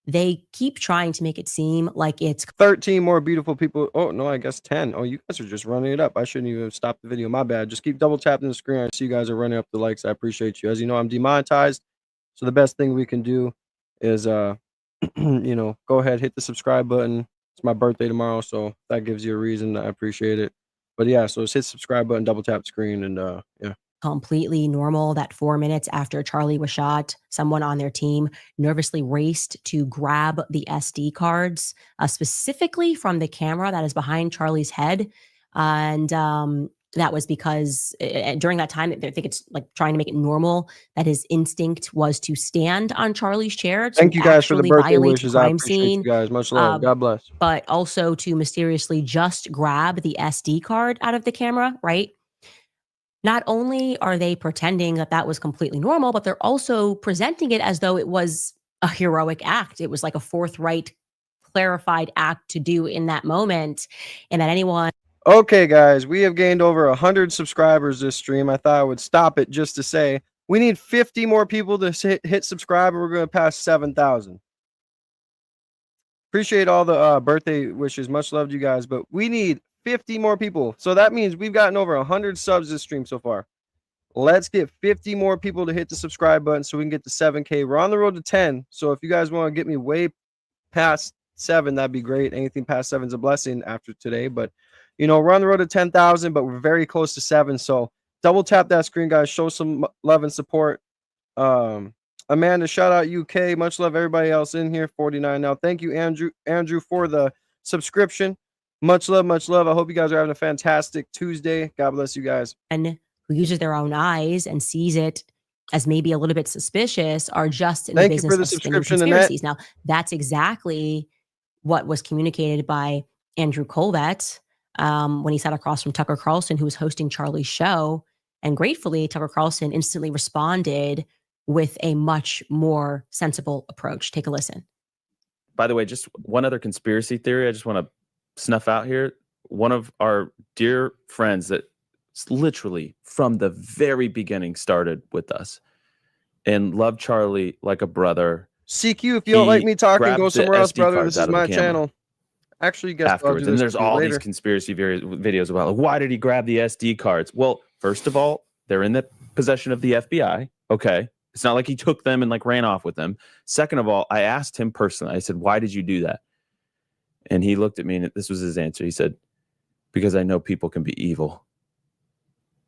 S2: they keep trying to make it seem like it's
S1: 13 more beautiful people. Oh, no, I guess 10. Oh, you guys are just running it up. I shouldn't even have stopped the video. My bad. Just keep double tapping the screen. I see you guys are running up the likes. I appreciate you. As you know, I'm demonetized. So the best thing we can do is, go ahead, hit the subscribe button. It's my birthday tomorrow, so that gives you a reason. I appreciate it. But yeah, so just hit subscribe button, double tap the screen, and yeah.
S2: Completely normal that 4 minutes after Charlie was shot, someone on their team nervously raced to grab the SD cards, specifically from the camera that is behind Charlie's head. And that was because during that time, I think it's like trying to make it normal that his instinct was to stand on Charlie's chair.
S1: Thank you guys for the birthday wishes. I appreciate you guys. Much love. God bless.
S2: But also to mysteriously just grab the SD card out of the camera, right? Not only are they pretending that that was completely normal, but they're also presenting it as though it was a heroic act. It was like a forthright, clarified act to do in that moment. And that anyone...
S1: Okay, guys, we have gained over 100 subscribers this stream. I thought I would stop it just to say we need 50 more people to hit subscribe, and we're going to pass 7,000. Appreciate all the birthday wishes. Much love to you guys, but we need 50 more people. So that means we've gotten over 100 subs this stream so far. Let's get 50 more people to hit the subscribe button so we can get to 7K. We're on the road to 10. So if you guys want to get me way past 7, that'd be great. Anything past 7 is a blessing after today. But, you know, we're on the road to 10,000, but we're very close to 7. So double tap that screen, guys. Show some love and support. Amanda, shout out UK. Much love everybody else in here. 49 now. Thank you, Andrew, for the subscription. Much love, much love. I hope you guys are having a fantastic Tuesday. God bless you guys.
S2: And who uses their own eyes and sees it as maybe a little bit suspicious are just in the business of spinning conspiracies. Now, that's exactly what was communicated by Andrew Colvett when he sat across from Tucker Carlson, who was hosting Charlie's show. And gratefully, Tucker Carlson instantly responded with a much more sensible approach. Take a listen.
S4: By the way, just one other conspiracy theory I just want to snuff out here. One of our dear friends that literally from the very beginning started with us and loved Charlie like a brother.
S1: CQ, if you don't like me talking, go somewhere else, brother. This is my channel. Actually, guess
S4: afterwards. And there's all these conspiracy videos about, like, why did he grab the SD cards? Well, first of all, they're in the possession of the FBI. Okay. It's not like he took them and like ran off with them. Second of all, I asked him personally, I said, why did you do that? And he looked at me and this was his answer. He said, because I know people can be evil.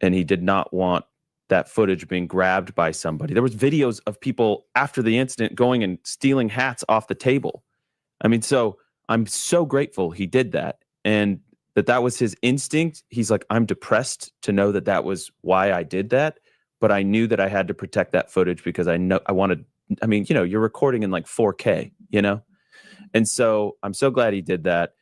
S4: And he did not want that footage being grabbed by somebody. There was videos of people after the incident going and stealing hats off the table. I mean, so I'm so grateful he did that. And that was his instinct. He's like, I'm depressed to know that was why I did that. But I knew that I had to protect that footage because I wanted, I mean, you know, you're recording in like 4K, you know? And so I'm so glad he did that.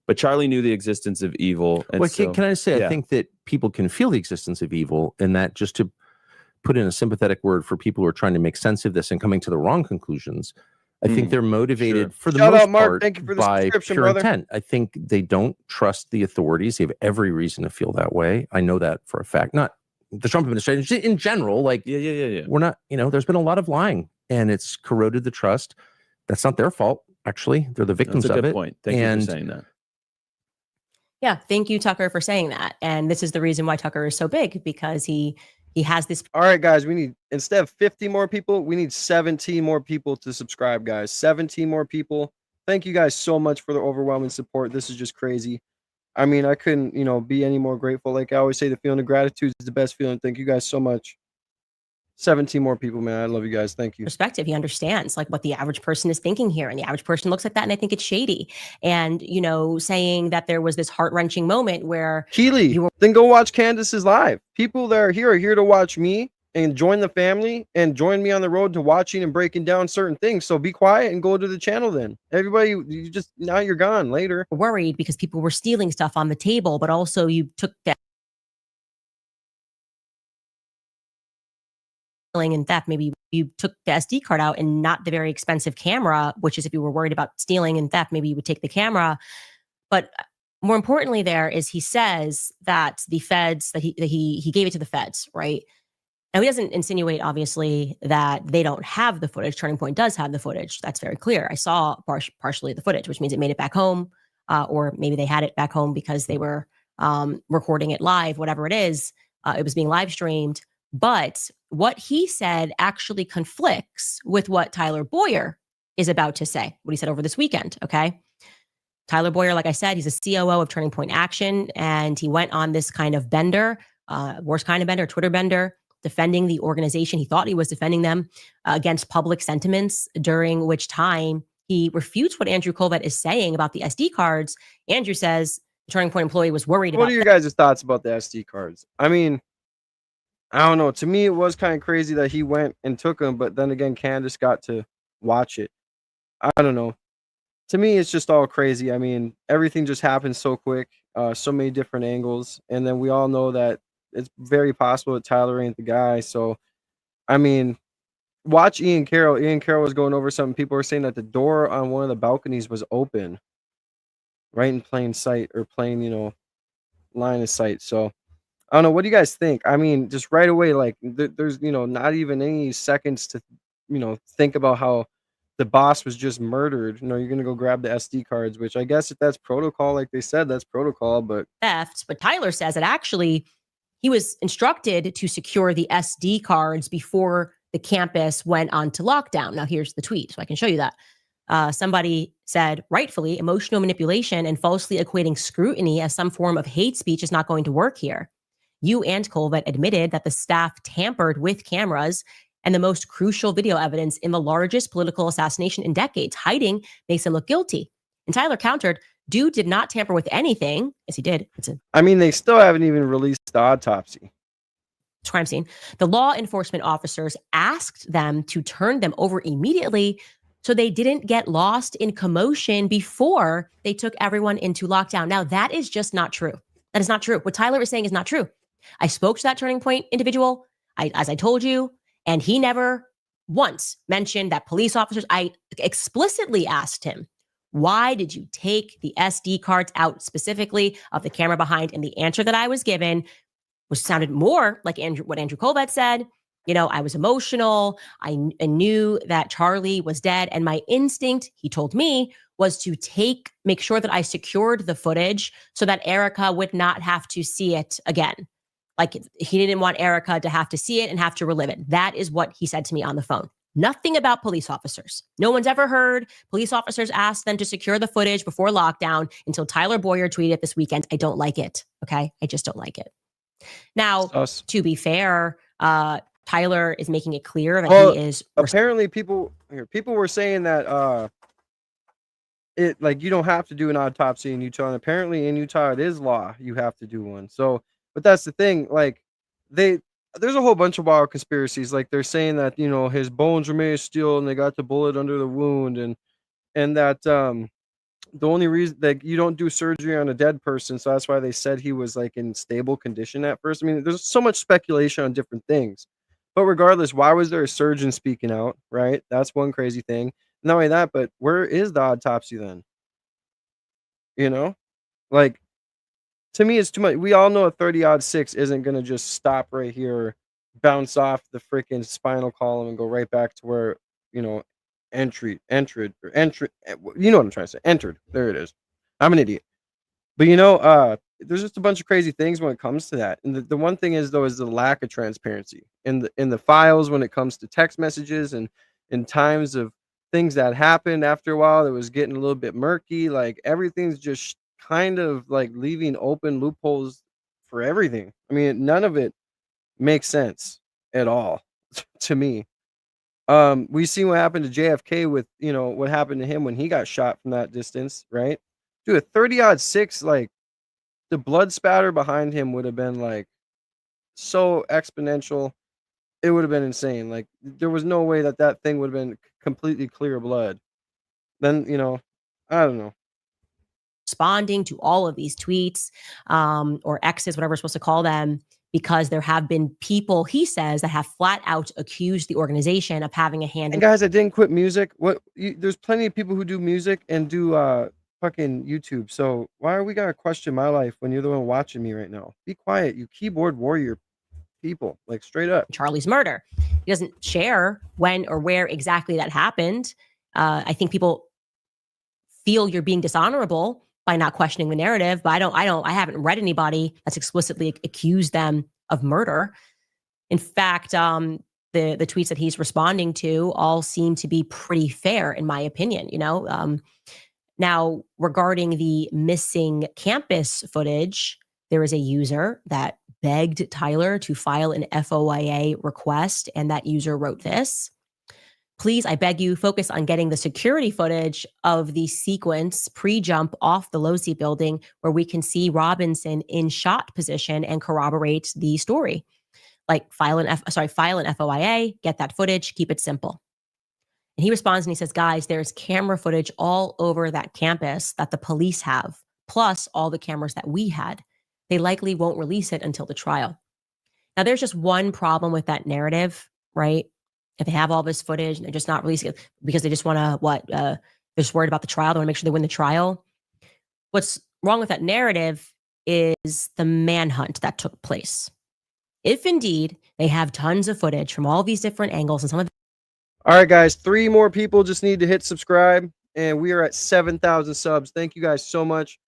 S4: But Charlie knew the existence of evil. And
S5: well,
S4: so,
S5: can I say, I think that people can feel the existence of evil, and that, just to put in a sympathetic word for people who are trying to make sense of this and coming to the wrong conclusions, I think they're motivated for the most part by pure intent. I think they don't trust the authorities. They have every reason to feel that way. I know that for a fact. Not the Trump administration in general. Like, we're not, you know, there's been a lot of lying and it's corroded the trust. That's not their fault. Actually, they're the victims of it.
S4: That's a good point. Thank you for saying that.
S2: Yeah, thank you, Tucker, for saying that. And this is the reason why Tucker is so big, because he has this.
S1: All right, guys, we need, instead of 50 more people, we need 17 more people to subscribe, guys. 17 more people. Thank you guys so much for the overwhelming support. This is just crazy. I mean, I couldn't, you know, be any more grateful. Like I always say, the feeling of gratitude is the best feeling. Thank you guys so much. 17 more people, man. I love you guys. Thank you.
S2: Perspective. He understands like what the average person is thinking here. And the average person looks at that and they think it's shady. And, you know, saying that there was this heart-wrenching moment where
S1: Keely, then go watch Candace's live. People that are here to watch me and join the family and join me on the road to watching and breaking down certain things. So be quiet and go to the channel then. Everybody, you just, now you're gone later.
S2: Worried because people were stealing stuff on the table, but also you took that and theft. Maybe you took the SD card out and not the very expensive camera, which is if you were worried about stealing and theft, maybe you would take the camera. But more importantly, there is he says that the feds, that he gave it to the feds, right? Now, he doesn't insinuate, obviously, that they don't have the footage. Turning Point does have the footage. That's very clear. I saw partially the footage, which means it made it back home, or maybe they had it back home because they were recording it live, whatever it is. It was being live streamed. But what he said actually conflicts with what Tyler Boyer is about to say, what he said over this weekend, okay? Tyler Boyer, like I said, he's a COO of Turning Point Action, and he went on this kind of bender, worst kind of bender, Twitter bender, defending the organization. He thought he was defending them against public sentiments, during which time he refutes what Andrew Colvett is saying about the SD cards. Andrew says the Turning Point employee was worried about.
S1: What are your guys' thoughts about the SD cards? I mean, I don't know. To me, it was kind of crazy that he went and took them, but then again, Candace got to watch it. I don't know. To me, it's just all crazy. I mean, everything just happens so quick, so many different angles. And then we all know that it's very possible that Tyler ain't the guy. So, I mean, watch Ian Carroll. Ian Carroll was going over something. People were saying that the door on one of the balconies was open, right in plain sight, or plain, you know, line of sight. So I don't know. What do you guys think? I mean, just right away, like there's, not even any seconds to, think about how the boss was just murdered. You're going to go grab the SD cards, which I guess if that's protocol, like they said, that's protocol, but
S2: theft. But Tyler says that actually he was instructed to secure the SD cards before the campus went on to lockdown. Now here's the tweet, so I can show you that. Somebody said, rightfully, emotional manipulation and falsely equating scrutiny as some form of hate speech is not going to work here. You and Colvett admitted that the staff tampered with cameras and the most crucial video evidence in the largest political assassination in decades. Hiding makes him look guilty. And Tyler countered, dude did not tamper with anything. Yes, he did.
S1: I mean, they still haven't even released the autopsy.
S2: Crime scene. The law enforcement officers asked them to turn them over immediately so they didn't get lost in commotion before they took everyone into lockdown. Now, that is just not true. That is not true. What Tyler is saying is not true. I spoke to that Turning Point individual, as I told you, and he never once mentioned that police officers. I explicitly asked him, why did you take the SD cards out specifically of the camera behind? And the answer that I was given sounded more like what Andrew Colvett said. I was emotional. I knew that Charlie was dead. And my instinct, he told me, was to make sure that I secured the footage so that Erica would not have to see it again. Like, he didn't want Erica to have to see it and have to relive it. That is what he said to me on the phone. Nothing about police officers. No one's ever heard police officers ask them to secure the footage before lockdown until Tyler Boyer tweeted this weekend. I don't like it. Okay. I just don't like it. Now, to be fair, Tyler is making it clear that he is.
S1: Apparently people were saying that, you don't have to do an autopsy in Utah. And apparently in Utah, it is law. You have to do one. So, but that's the thing. Like, there's a whole bunch of wild conspiracies. Like, they're saying that, his bones were made of steel and they got the bullet under the wound, and that the only reason that you don't do surgery on a dead person, so that's why they said he was like in stable condition at first. I mean, there's so much speculation on different things. But regardless, why was there a surgeon speaking out, right? That's one crazy thing. Not only that, but where is the autopsy then? Like, to me, it's too much. We all know a 30-06 isn't going to just stop right here, bounce off the freaking spinal column and go right back to where, entered. You know what I'm trying to say. Entered. There it is. I'm an idiot. But, there's just a bunch of crazy things when it comes to that. And the one thing is, though, is the lack of transparency in the files when it comes to text messages and in times of things that happened after a while that was getting a little bit murky. Like, everything's just kind of like leaving open loopholes for everything. I mean, none of it makes sense at all to me. We seen what happened to JFK with, what happened to him when he got shot from that distance, right? Dude, a 30-06, like, the blood spatter behind him would have been like so exponential. It would have been insane. Like, there was no way that thing would have been completely clear blood. Then, I don't know.
S2: Responding to all of these tweets, or X's, whatever we're supposed to call them, because there have been people, he says, that have flat out accused the organization of having a hand.
S1: And guys, I didn't quit music. There's plenty of people who do music and do fucking YouTube. So why are we gonna question my life when you're the one watching me right now? Be quiet, you keyboard warrior people. Like, straight up.
S2: Charlie's murder. He doesn't share when or where exactly that happened. I think people feel you're being dishonorable by not questioning the narrative, but I haven't read anybody that's explicitly accused them of murder. In fact, the tweets that he's responding to all seem to be pretty fair, in my opinion. Now, regarding the missing campus footage, there is a user that begged Tyler to file an FOIA request, and that user wrote this: please, I beg you, focus on getting the security footage of the sequence pre-jump off the Losi building where we can see Robinson in shot position and corroborate the story. Like, file an FOIA, get that footage, keep it simple. And he responds and he says, guys, there's camera footage all over that campus that the police have, plus all the cameras that we had. They likely won't release it until the trial. Now, there's just one problem with that narrative, right? If they have all this footage and they're just not releasing it because they just want to, they're just worried about the trial. They want to make sure they win the trial. What's wrong with that narrative is the manhunt that took place. If indeed they have tons of footage from all these different angles and some of
S1: All right, guys, 3 more people just need to hit subscribe, and we are at 7,000 subs. Thank you guys so much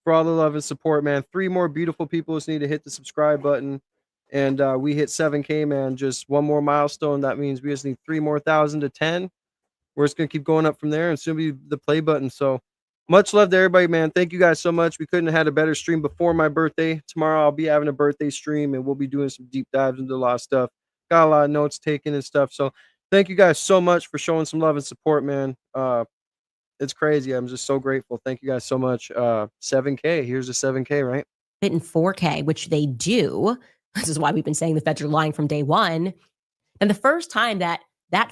S1: for all the love and support, man. 3 more beautiful people just need to hit the subscribe button, and we hit 7K, man. Just one more milestone. That means we just need 3 more thousand to 10. We're just gonna keep going up from there, and soon be the play button. So much love to everybody, man. Thank you guys so much. We couldn't have had a better stream before my birthday. Tomorrow I'll be having a birthday stream, and we'll be doing some deep dives into a lot of stuff. Got a lot of notes taken and stuff. So thank you guys so much for showing some love and support, man. It's crazy. I'm just so grateful. Thank you guys so much. 7K. Here's a 7K, right?
S2: in 4K, which they do. This is why we've been saying the feds are lying from day one. And the first time that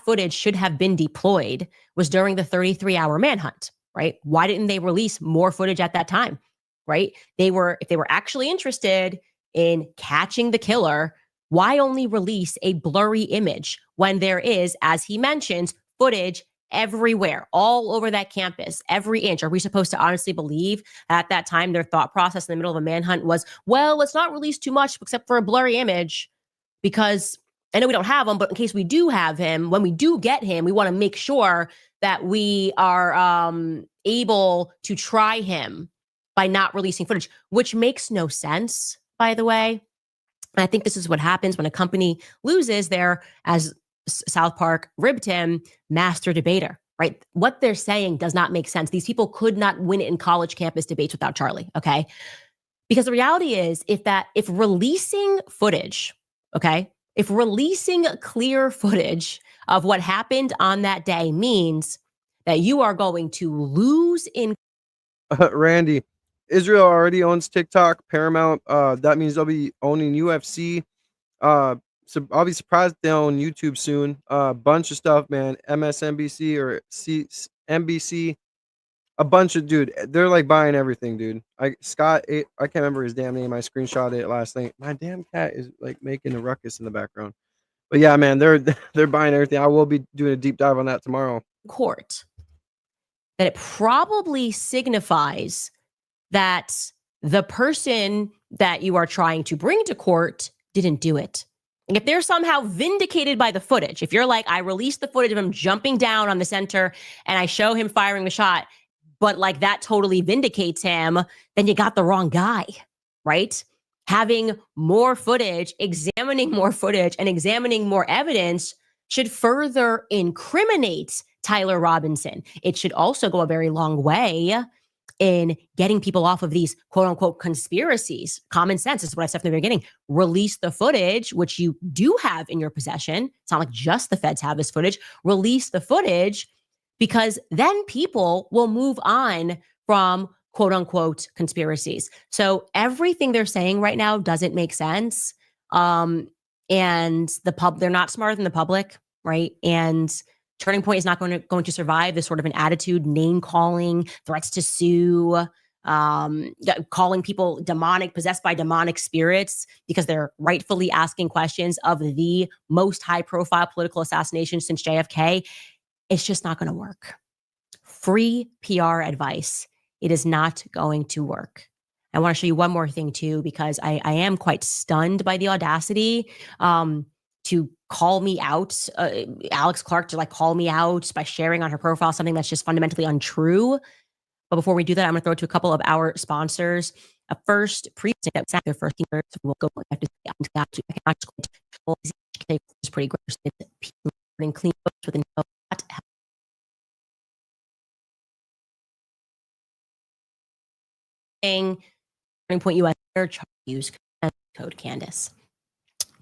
S2: footage should have been deployed was during the 33-hour manhunt, right? Why didn't they release more footage at that time, right? If they were actually interested in catching the killer, why only release a blurry image when there is, as he mentions, footage everywhere, all over that campus, every inch? Are we supposed to honestly believe at that time their thought process in the middle of a manhunt was, well, let's not release too much except for a blurry image, because I know we don't have him, but in case we do have him, when we do get him, we want to make sure that we are able to try him by not releasing footage, which makes no sense, by the way. I think this is what happens when a company loses their, as South Park ribbed him, master debater, right? What they're saying does not make sense. These people could not win in college campus debates without Charlie, okay? Because the reality is, if releasing footage, okay, if releasing clear footage of what happened on that day means that you are going to lose in...
S1: Randy, Israel already owns TikTok, Paramount. That means they'll be owning UFC. So I'll be surprised if they own YouTube soon. Bunch of stuff, man. MSNBC or NBC. A bunch of, dude, they're like buying everything, dude. I can't remember his damn name. I screenshot it last night. My damn cat is like making a ruckus in the background. But yeah, man, they're buying everything. I will be doing a deep dive on that tomorrow.
S2: Court. That it probably signifies that the person that you are trying to bring to court didn't do it. And if they're somehow vindicated by the footage, if you're like, I released the footage of him jumping down on the center and I show him firing the shot, but like that totally vindicates him, then you got the wrong guy, right? Having more footage, examining more footage, and examining more evidence should further incriminate Tyler Robinson. It should also go a very long way in getting people off of these quote unquote conspiracies. Common sense is what I said from the beginning. Release the footage, which you do have in your possession. It's not like just the feds have this footage. Release the footage, because then people will move on from quote unquote conspiracies. So everything they're saying right now doesn't make sense. And they're not smarter than the public, right? And Turning Point is not going to survive this sort of an attitude, name calling, threats to sue, calling people demonic, possessed by demonic spirits, because they're rightfully asking questions of the most high profile political assassination since JFK. It's just not going to work. Free PR advice. It is not going to work. I want to show you one more thing too, because I am quite stunned by the audacity to call me out, Alex Clark to like call me out by sharing on her profile something that's just fundamentally untrue. But before we do that, I'm going to throw it to a couple of our sponsors. First, precinct that was at their first year, so we'll go back to it's pretty gross. It's clean with Turning Point US use code Candace.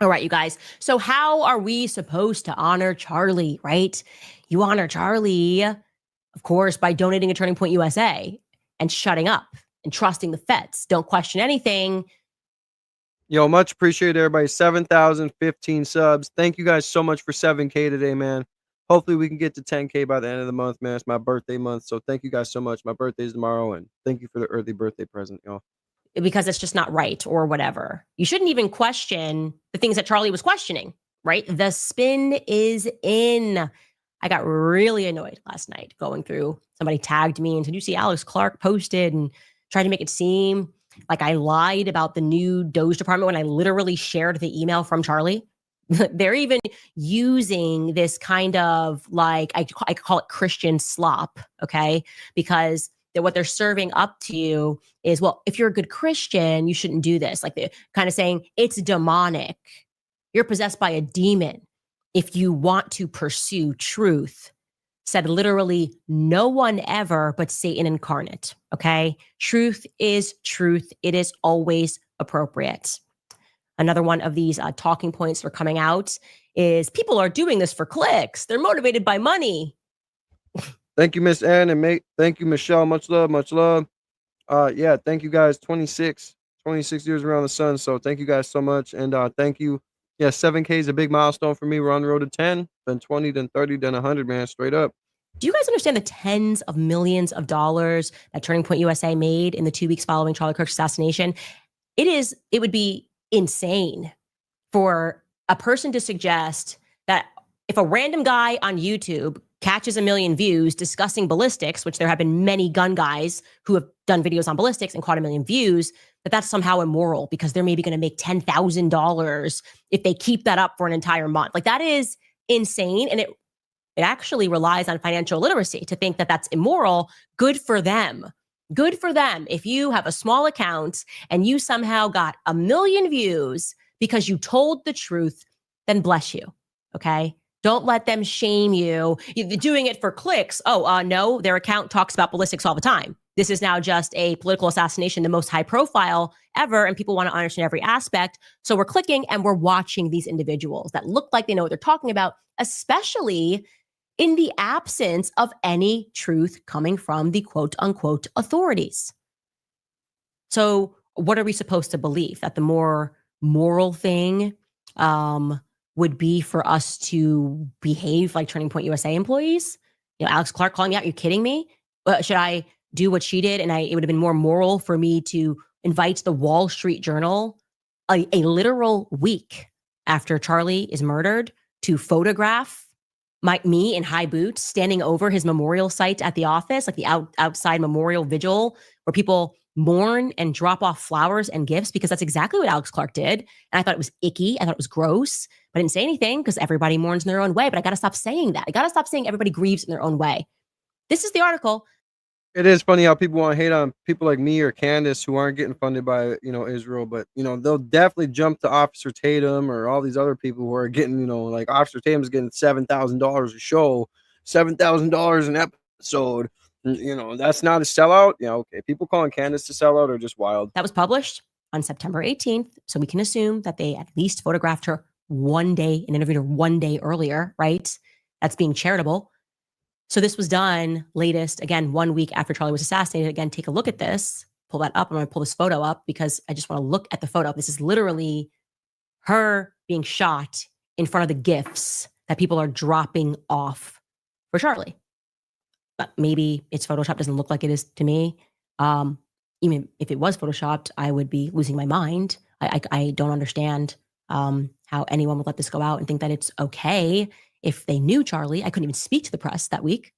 S2: All right, you guys. So how are we supposed to honor Charlie, right? You honor Charlie, of course, by donating to Turning Point USA and shutting up and trusting the feds. Don't question anything.
S1: Yo, much appreciated, everybody. 7,015 subs. Thank you guys so much for 7K today, man. Hopefully we can get to 10K by the end of the month, man. It's my birthday month. So thank you guys so much. My birthday's tomorrow, and thank you for the early birthday present, y'all.
S2: Because it's just not right or whatever. You shouldn't even question the things that Charlie was questioning, right? The spin is in. I got really annoyed last night going through. Somebody tagged me and said, you see Alex Clark posted, and tried to make it seem Like I lied about the new Doge department when I literally shared the email from Charlie. They're even using this kind of like, I call it Christian slop, okay? Because what they're serving up to you is, well, if you're a good Christian, you shouldn't do this. Like they're kind of saying it's demonic. You're possessed by a demon if you want to pursue truth. Said literally no one ever but Satan incarnate, okay? Truth is truth. It is always appropriate. Another one of these talking points that are coming out is people are doing this for clicks. They're motivated by money.
S1: Thank you, Miss Ann, and thank you, Michelle. Much love, much love. Yeah, thank you guys. 26 years around the sun. So thank you guys so much. And thank you. Yeah, 7K is a big milestone for me. We're on the road to 10, then 20, then 30, then 100, man, straight up.
S2: Do you guys understand the tens of millions of dollars that Turning Point USA made in the 2 weeks following Charlie Kirk's assassination? It would be insane for a person to suggest that if a random guy on YouTube catches 1 million views discussing ballistics, which there have been many gun guys who have done videos on ballistics and caught 1 million views, that's somehow immoral because they're maybe going to make $10,000 if they keep that up for an entire month. Like that is insane. And it actually relies on financial literacy to think that that's immoral. Good for them. Good for them. If you have a small account and you somehow got 1 million views because you told the truth, then bless you. Okay. Don't let them shame you. You're doing it for clicks. Oh, no, their account talks about ballistics all the time. This is now just a political assassination, the most high profile ever. And people want to understand every aspect. So we're clicking and we're watching these individuals that look like they know what they're talking about, especially in the absence of any truth coming from the quote unquote authorities. So what are we supposed to believe? That the more moral thing would be for us to behave like Turning Point USA employees? You know, Alex Clark calling me out, you kidding me? Should I do what she did? And it would have been more moral for me to invite the Wall Street Journal a literal week after Charlie is murdered to photograph me in high boots standing over his memorial site at the office, like the outside memorial vigil where people mourn and drop off flowers and gifts, because that's exactly what Alex Clark did. And I thought it was icky. I thought it was gross, but I didn't say anything because everybody mourns in their own way. But I got to stop saying that. I got to stop saying everybody grieves in their own way. This is the article.
S1: It is funny how people want to hate on people like me or Candace who aren't getting funded by, Israel, but, they'll definitely jump to Officer Tatum or all these other people who are getting, like Officer Tatum's getting $7,000 a show, $7,000 an episode. That's not a sellout. Yeah, okay. People calling Candace a sellout are just wild.
S2: That was published on September 18th. So we can assume that they at least photographed her one day and interviewed her one day earlier, right? That's being charitable. So this was done latest, again, 1 week after Charlie was assassinated. Again, take a look at this. Pull that up. I'm going to pull this photo up because I just want to look at the photo. This is literally her being shot in front of the gifts that people are dropping off for Charlie. But maybe it's Photoshopped. Doesn't look like it is to me. Even if it was Photoshopped, I would be losing my mind. I don't understand how anyone would let this go out and think that it's okay. If they knew Charlie, I couldn't even speak to the press that week.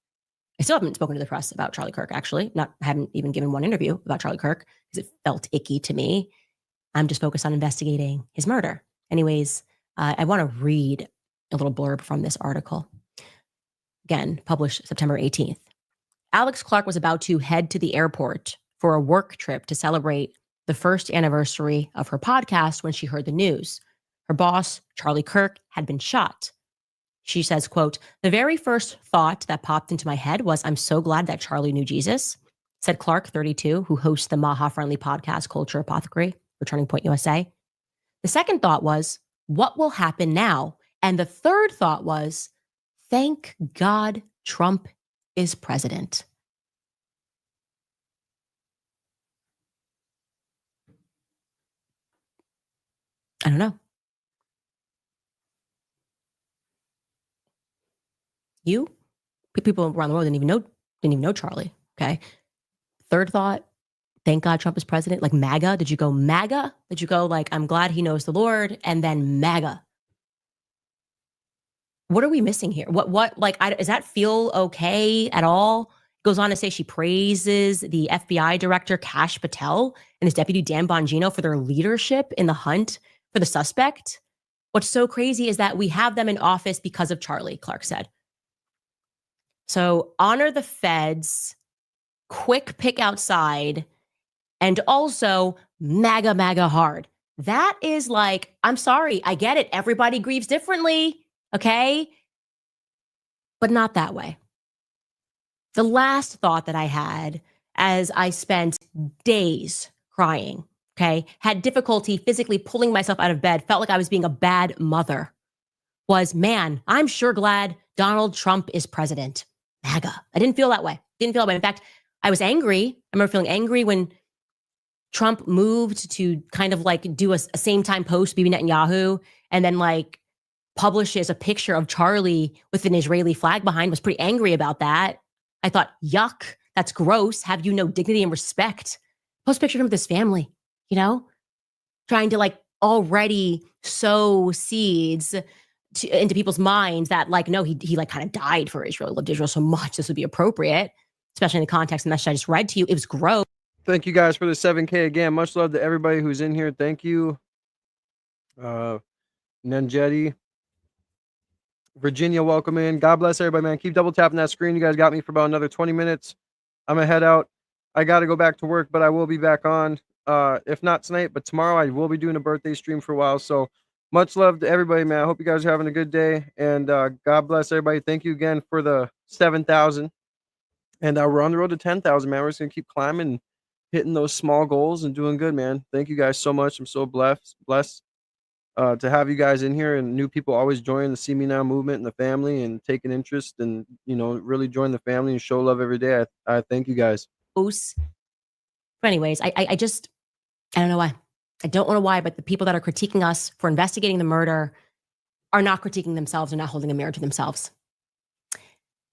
S2: I still haven't spoken to the press about Charlie Kirk, actually. I haven't even given one interview about Charlie Kirk because it felt icky to me. I'm just focused on investigating his murder. Anyways, I want to read a little blurb from this article. Again, published September 18th. Alex Clark was about to head to the airport for a work trip to celebrate the first anniversary of her podcast when she heard the news. Her boss, Charlie Kirk, had been shot. She says, quote, "The very first thought that popped into my head was, I'm so glad that Charlie knew Jesus," said Clark, 32, who hosts the Maha-friendly podcast Culture Apothecary for Turning Point USA. The second thought was, what will happen now? And the third thought was, thank God Trump is president. I don't know. People around the world didn't even know Charlie. Okay. Third thought, thank God Trump is president. Like MAGA. Did you go MAGA? Did you go like, I'm glad he knows the Lord, and then MAGA? What are we missing here? What like, does that feel okay at all? Goes on to say she praises the FBI director, Kash Patel, and his deputy, Dan Bongino, for their leadership in the hunt for the suspect. What's so crazy is that we have them in office because of Charlie, Clark said. So honor the feds, quick pick outside, and also MAGA hard. That is like, I'm sorry, I get it. Everybody grieves differently, okay? But not that way. The last thought that I had as I spent days crying, okay, had difficulty physically pulling myself out of bed, felt like I was being a bad mother, was, man, I'm sure glad Donald Trump is president. MAGA. I didn't feel that way. In fact, I was angry. I remember feeling angry when Trump moved to kind of like do a same time post, Bibi Netanyahu, and then like publishes a picture of Charlie with an Israeli flag behind. Was pretty angry about that. I thought, yuck, that's gross. Have you no dignity and respect? Post a picture of him with his family, you know, trying to like already sow seeds into people's minds that like, no, he like kind of died for Israel, loved Israel so much. This would be appropriate, especially in the context of the message I just read to you. It was gross.
S1: Thank you guys for the 7K again. Much love to everybody who's in here. Thank you. Nanjetti. Virginia, welcome in. God bless everybody, man. Keep double tapping that screen. You guys got me for about another 20 minutes. I'm going to head out. I got to go back to work, but I will be back on. If not tonight, but tomorrow I will be doing a birthday stream for a while. So much love to everybody, man. I hope you guys are having a good day. And God bless everybody. Thank you again for the 7,000. And we're on the road to 10,000, man. We're just going to keep climbing, hitting those small goals and doing good, man. Thank you guys so much. I'm so blessed to have you guys in here, and new people always join the See Me Now movement and the family and taking interest and, you know, really join the family and show love every day. I thank you guys.
S2: But anyways, I don't know why. I don't know why, but the people that are critiquing us for investigating the murder are not critiquing themselves and not holding a mirror to themselves.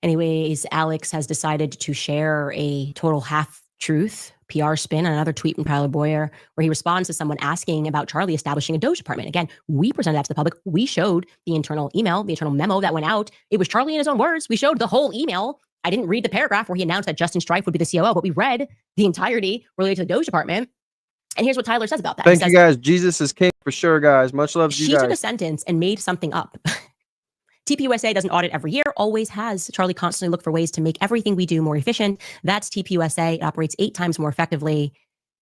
S2: Anyways, Alex has decided to share a total half-truth PR spin on another tweet from Tyler Boyer, where he responds to someone asking about Charlie establishing a Doge department. Again, we presented that to the public. We showed the internal email, the internal memo that went out. It was Charlie in his own words. We showed the whole email. I didn't read the paragraph where he announced that Justin Strife would be the COO, but we read the entirety related to the Doge department. And here's what Tyler says about that.
S1: Thank you guys. Jesus is king for sure, guys. Much love to you guys.
S2: She took a sentence and made something up. TPUSA doesn't audit every year, always has. Charlie constantly look for ways to make everything we do more efficient. That's TPUSA. It operates 8 times more effectively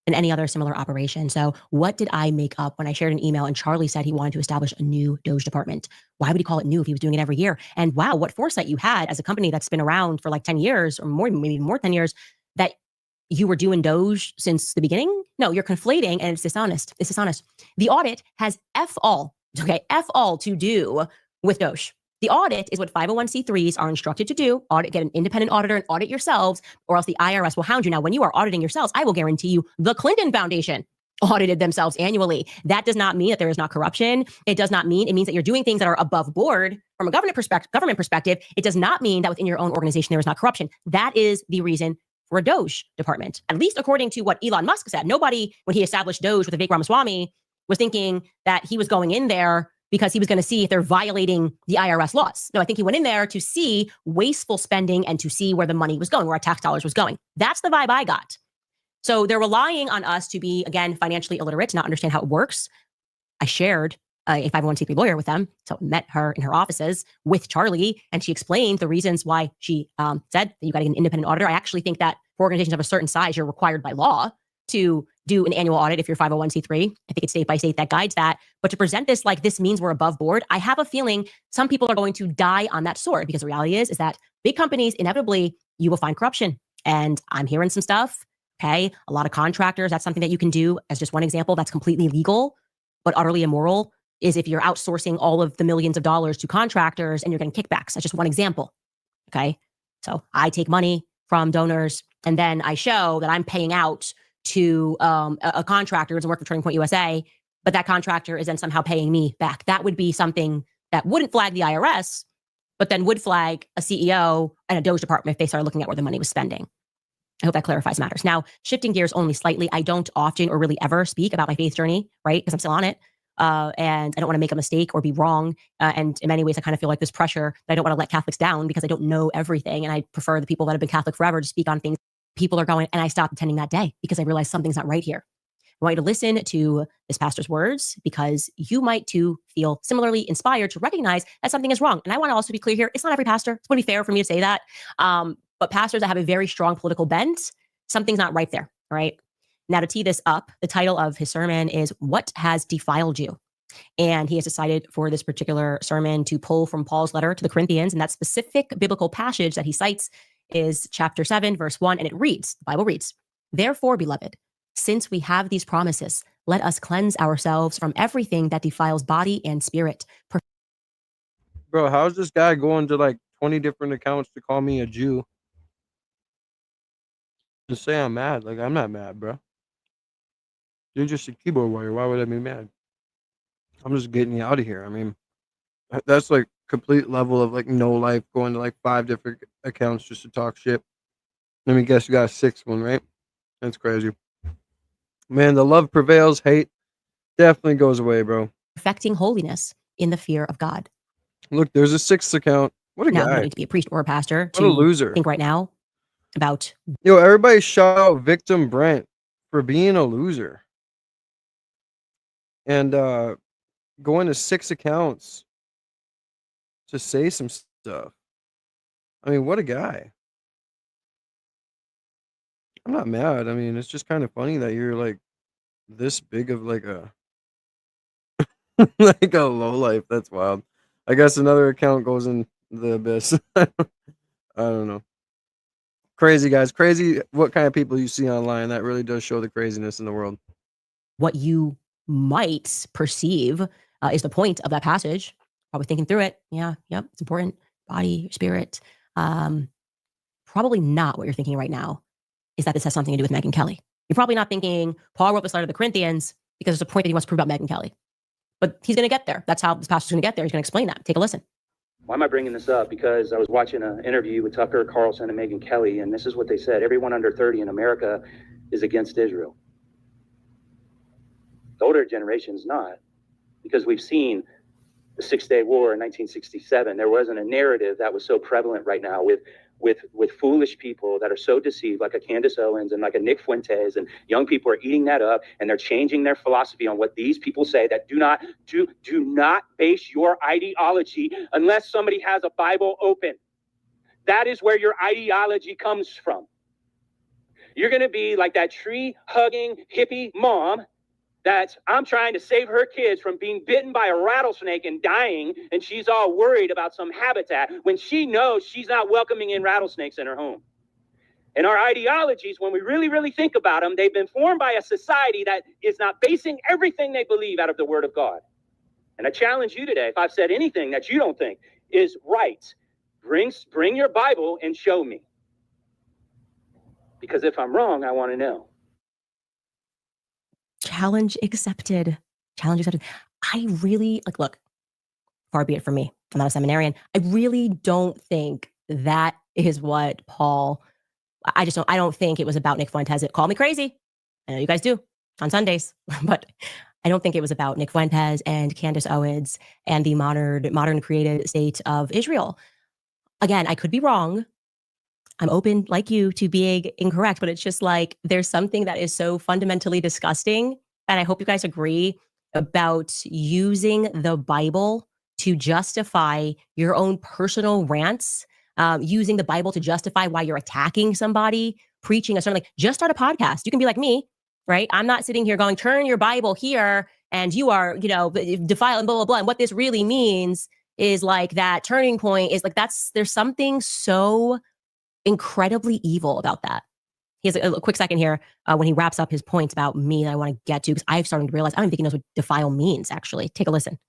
S2: than any other similar operation. So what did I make up when I shared an email and Charlie said he wanted to establish a new Doge department? Why would he call it new if he was doing it every year? And wow, what foresight you had as a company that's been around for like 10 years or more, maybe more 10 years, that you were doing Doge since the beginning? No, you're conflating and it's dishonest. It's dishonest. The audit has F all to do with Doge. The audit is what 501c3s are instructed to do. Audit, get an independent auditor and audit yourselves, or else the IRS will hound you. Now, when you are auditing yourselves, I will guarantee you the Clinton Foundation audited themselves annually. That does not mean that there is not corruption. It does not mean, it means that you're doing things that are above board from a government perspective. It does not mean that within your own organization there is not corruption. That is the reason for a Doge department, at least according to what Elon Musk said. Nobody, when he established Doge with Vivek Ramaswamy, was thinking that he was going in there because he was going to see if they're violating the IRS laws. No, I think he went in there to see wasteful spending and to see where the money was going, where our tax dollars was going. That's the vibe I got. So they're relying on us to be, again, financially illiterate, to not understand how it works. I shared a 501c3 lawyer with them, so met her in her offices with Charlie, and she explained the reasons why she said that you got to get an independent auditor. I actually think that for organizations of a certain size, you're required by law to do an annual audit if you're 501c3. I think it's state by state that guides that. But to present this like this means we're above board, I have a feeling some people are going to die on that sword, because the reality is that big companies, inevitably, you will find corruption. And I'm hearing some stuff, okay? A lot of contractors, that's something that you can do as just one example that's completely legal, but utterly immoral, is if you're outsourcing all of the millions of dollars to contractors and you're getting kickbacks. That's just one example, okay? So I take money from donors and then I show that I'm paying out to a contractor who doesn't work for Turning Point USA, but that contractor is then somehow paying me back. That would be something that wouldn't flag the IRS, but then would flag a CEO and a Doge department if they started looking at where the money was spending. I hope that clarifies matters. Now, shifting gears only slightly, I don't often or really ever speak about my faith journey, right? Because I'm still on it. and I don't want to make a mistake or be wrong. And in many ways, I kind of feel like this pressure that I don't want to let Catholics down because I don't know everything. And I prefer the people that have been Catholic forever to speak on things people are going. And I stopped attending that day because I realized something's not right here. I want you to listen to this pastor's words because you might too feel similarly inspired to recognize that something is wrong. And I want to also be clear here. It's not every pastor. It's going to be fair for me to say that. But pastors that have a very strong political bent, something's not right there. Right. Now, to tee this up, the title of his sermon is What Has Defiled You? And he has decided for this particular sermon to pull from Paul's letter to the Corinthians. And that specific biblical passage that he cites is chapter 7, verse 1. And it reads, the Bible reads, "Therefore, beloved, since we have these promises, let us cleanse ourselves from everything that defiles body and spirit."
S1: Bro, how's this guy going to like 20 different accounts to call me a Jew? Just say I'm mad. Like, I'm not mad, bro. You're just a keyboard warrior. Why would I be mad? I'm just getting you out of here. I mean, that's like complete level of like no life, going to like 5 different accounts just to talk shit. Let me guess, you got a 6th one, right? That's crazy. Man, the love prevails, hate definitely goes away, bro.
S2: Perfecting holiness in the fear of God.
S1: Look, there's a 6th account. What a
S2: Now, you
S1: guy.
S2: don't need to be a priest or a pastor
S1: What a
S2: to
S1: loser.
S2: think right now about.
S1: Yo, everybody shout out Victim Brent for being a loser. And going to 6 accounts to say some stuff. I mean, what a guy. I'm not mad. I mean, it's just kind of funny that you're like this big of like a like a low life. That's wild. I guess another account goes in the abyss. I don't know. Crazy guys. Crazy what kind of people you see online. That really does show the craziness in the world.
S2: What you might perceive is the point of that passage. Probably thinking through it. Yeah, yep, it's important. Body, spirit. Probably not what you're thinking right now is that this has something to do with Megyn Kelly. You're probably not thinking Paul wrote this letter to the Corinthians because there's a point that he wants to prove about Megyn Kelly. But he's going to get there. That's how this pastor's going to get there. He's going to explain that. Take a listen.
S6: Why am I bringing this up? Because I was watching an interview with Tucker Carlson and Megyn Kelly, and this is what they said. Everyone under 30 in America is against Israel. The older generation's not, because we've seen the Six-Day War in 1967. There wasn't a narrative that was so prevalent right now with foolish people that are so deceived, like a Candace Owens and like a Nick Fuentes, and young people are eating that up, and they're changing their philosophy on what these people say. That do not base your ideology unless somebody has a Bible open. That is where your ideology comes from. You're going to be like that tree-hugging hippie mom that I'm trying to save her kids from being bitten by a rattlesnake and dying, and she's all worried about some habitat when she knows she's not welcoming in rattlesnakes in her home. And our ideologies, when we really, really think about them, they've been formed by a society that is not basing everything they believe out of the Word of God. And I challenge you today, if I've said anything that you don't think is right, bring your Bible and show me. Because if I'm wrong, I want to know.
S2: Challenge accepted. Challenge accepted. I really, look, far be it from me. I'm not a seminarian. I really don't think that is what Paul, I don't think it was about Nick Fuentes. Call me crazy. I know you guys do on Sundays, but I don't think it was about Nick Fuentes and Candace Owens and the modern created state of Israel. Again, I could be wrong. I'm open, like you, to being incorrect, but it's just like there's something that is so fundamentally disgusting, and I hope you guys agree, about using the Bible to justify your own personal rants, using the Bible to justify why you're attacking somebody, preaching a sermon. Like, just start a podcast. You can be like me, right? I'm not sitting here going, turn your Bible here, and you are, defiling, blah, blah, blah. And what this really means is like that turning point is like there's something so incredibly evil about that. He has a quick second here when he wraps up his points about me that I want to get to, because I've started to realize I don't even think he knows what defile means, actually. Take a listen.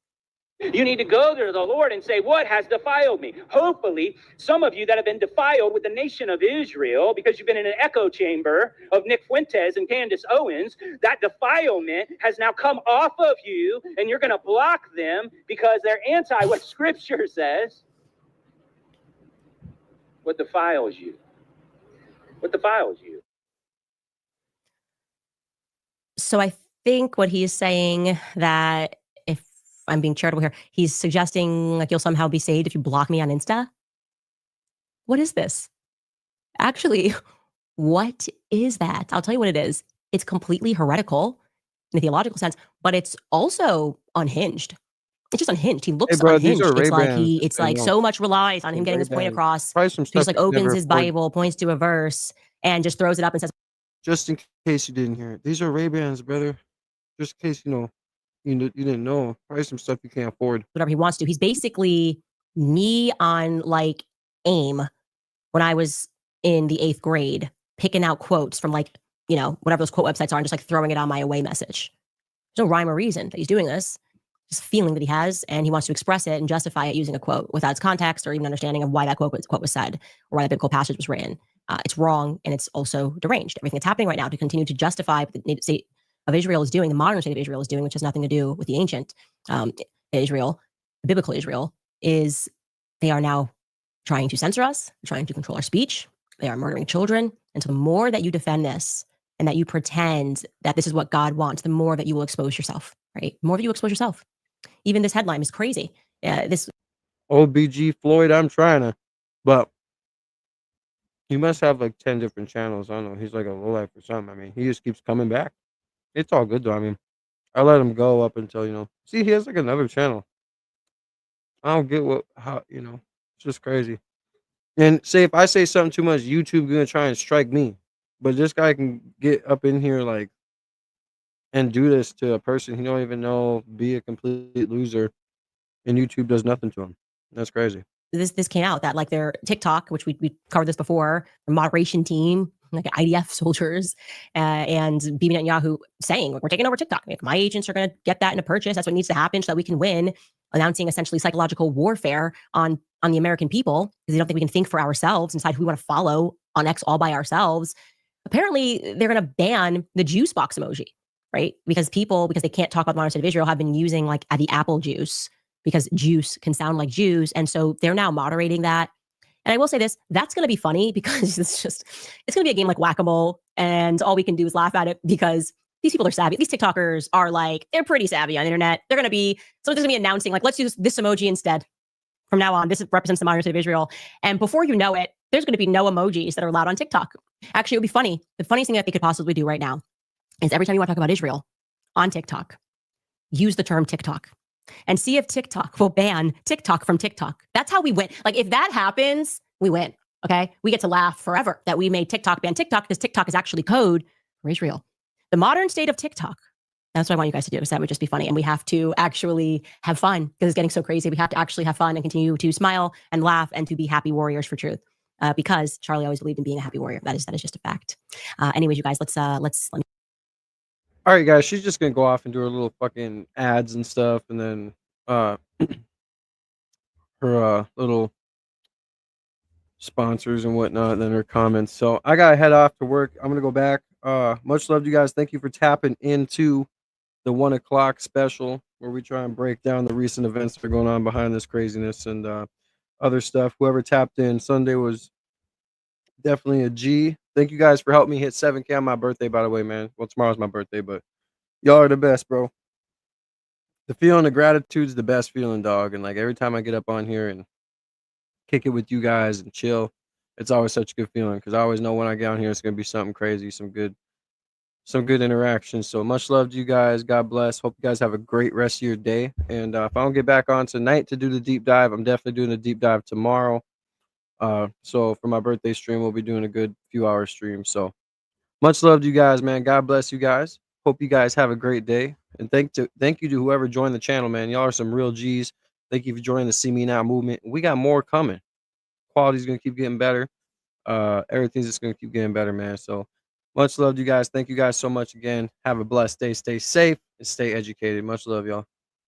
S6: You need to go to the Lord and say, what has defiled me? Hopefully, some of you that have been defiled with the nation of Israel because you've been in an echo chamber of Nick Fuentes and Candace Owens, that defilement has now come off of you, and you're going to block them because they're anti what Scripture says. What defiles you? What defiles you?
S2: So I think what he's saying that I'm being charitable here. He's suggesting like you'll somehow be saved if you block me on Insta. What is this? Actually, what is that? I'll tell you what it is. It's completely heretical in a theological sense, but it's also unhinged. It's just unhinged. He looks
S1: bro, these are
S2: unhinged. It's like
S1: Ray-Bans.
S2: it's like so much relies on him getting his point
S1: Ray-Bans.
S2: across.
S1: Probably some
S2: So he just
S1: stuff
S2: like
S1: you
S2: opens
S1: never
S2: his
S1: afford.
S2: Bible, points to a verse, and just throws it up and says,
S1: Just in case you didn't hear it, these are Ray-Bans, brother. Just in case you didn't know. Probably some stuff you can't afford.
S2: whatever he wants to. He's basically me on like AIM when I was in the 8th grade, picking out quotes from like, whatever those quote websites are and just like throwing it on my away message. There's no rhyme or reason that he's doing this. Just feeling that he has, and he wants to express it and justify it using a quote without its context or even understanding of why that quote was said or why that biblical passage was written. It's wrong, and it's also deranged. Everything that's happening right now to continue to justify what the state of Israel is doing, the modern state of Israel is doing, which has nothing to do with the ancient Israel, the biblical Israel, is they are now trying to censor us, trying to control our speech. They are murdering children. And so the more that you defend this and that you pretend that this is what God wants, the more that you will expose yourself, right? The more that you expose yourself. Even this headline is crazy. This
S1: OBG Floyd, I'm trying to, but he must have like 10 different channels. I don't know. He's like a lowlife or something. I mean, he just keeps coming back. It's all good though. I mean, I let him go up until, see, he has like another channel. I don't get it's just crazy. And say if I say something too much, YouTube gonna try and strike me. But this guy can get up in here like and do this to a person he don't even know, be a complete loser, and YouTube does nothing to him. That's crazy.
S2: This came out that like their TikTok, which we covered this before, the moderation team, like IDF soldiers, and Bibi Netanyahu saying like, we're taking over TikTok. Like, my agents are going to get that in a purchase. That's what needs to happen so that we can win. Announcing essentially psychological warfare on the American people because they don't think we can think for ourselves and decide who we want to follow on X all by ourselves. Apparently, they're going to ban the juice box emoji, right? Because they can't talk about the modern state of Israel, have been using like the apple juice because juice can sound like Jews. And so they're now moderating that. And I will say this, that's going to be funny because it's going to be a game like whack-a-mole. And all we can do is laugh at it because these people are savvy. These TikTokers are like, they're pretty savvy on the internet. They're going to be announcing like, let's use this emoji instead. From now on, this represents the modern state of Israel. And before you know it, there's going to be no emojis that are allowed on TikTok. Actually, it would be funny. The funniest thing that they could possibly do right now is every time you want to talk about Israel on TikTok, use the term TikTok and see if TikTok will ban TikTok from TikTok. That's how we win. Like if that happens, we win. Okay. We get to laugh forever that we made TikTok ban TikTok because TikTok is actually code for Israel. The modern state of TikTok. That's what I want you guys to do. So that would just be funny. And we have to actually have fun because it's getting so crazy. We have to actually have fun and continue to smile and laugh and to be happy warriors for truth. Because Charlie always believed in being a happy warrior. That is just a fact. Anyways, you guys, let's all
S1: right, guys, she's just gonna go off and do her little fucking ads and stuff, and then her little sponsors and whatnot, and then her comments. So I gotta head off to work. I'm gonna go back. Much love to you guys. Thank you for tapping into the 1 o'clock special where we try and break down the recent events that are going on behind this craziness and other stuff. Whoever tapped in Sunday was definitely a G. Thank you guys for helping me hit 7K on my birthday, by the way, man. Well, tomorrow's my birthday, but y'all are the best, bro. The feeling of gratitude is the best feeling, dog. And like every time I get up on here and kick it with you guys and chill, it's always such a good feeling because I always know when I get on here, it's gonna be something crazy, some good interaction. So much love to you guys. God bless. Hope you guys have a great rest of your day. And if I don't get back on tonight to do the deep dive, I'm definitely doing a deep dive tomorrow. So for my birthday stream, we'll be doing a good few hour stream. So much love to you guys, man. God bless you guys. Hope you guys have a great day. And thank you to whoever joined the channel, man. Y'all are some real G's. Thank you for joining the See Me Now movement. We got more coming. Quality's gonna keep getting better. Everything's just gonna keep getting better, man. So much love to you guys. Thank you guys so much again. Have a blessed day. Stay safe and stay educated. Much love, y'all.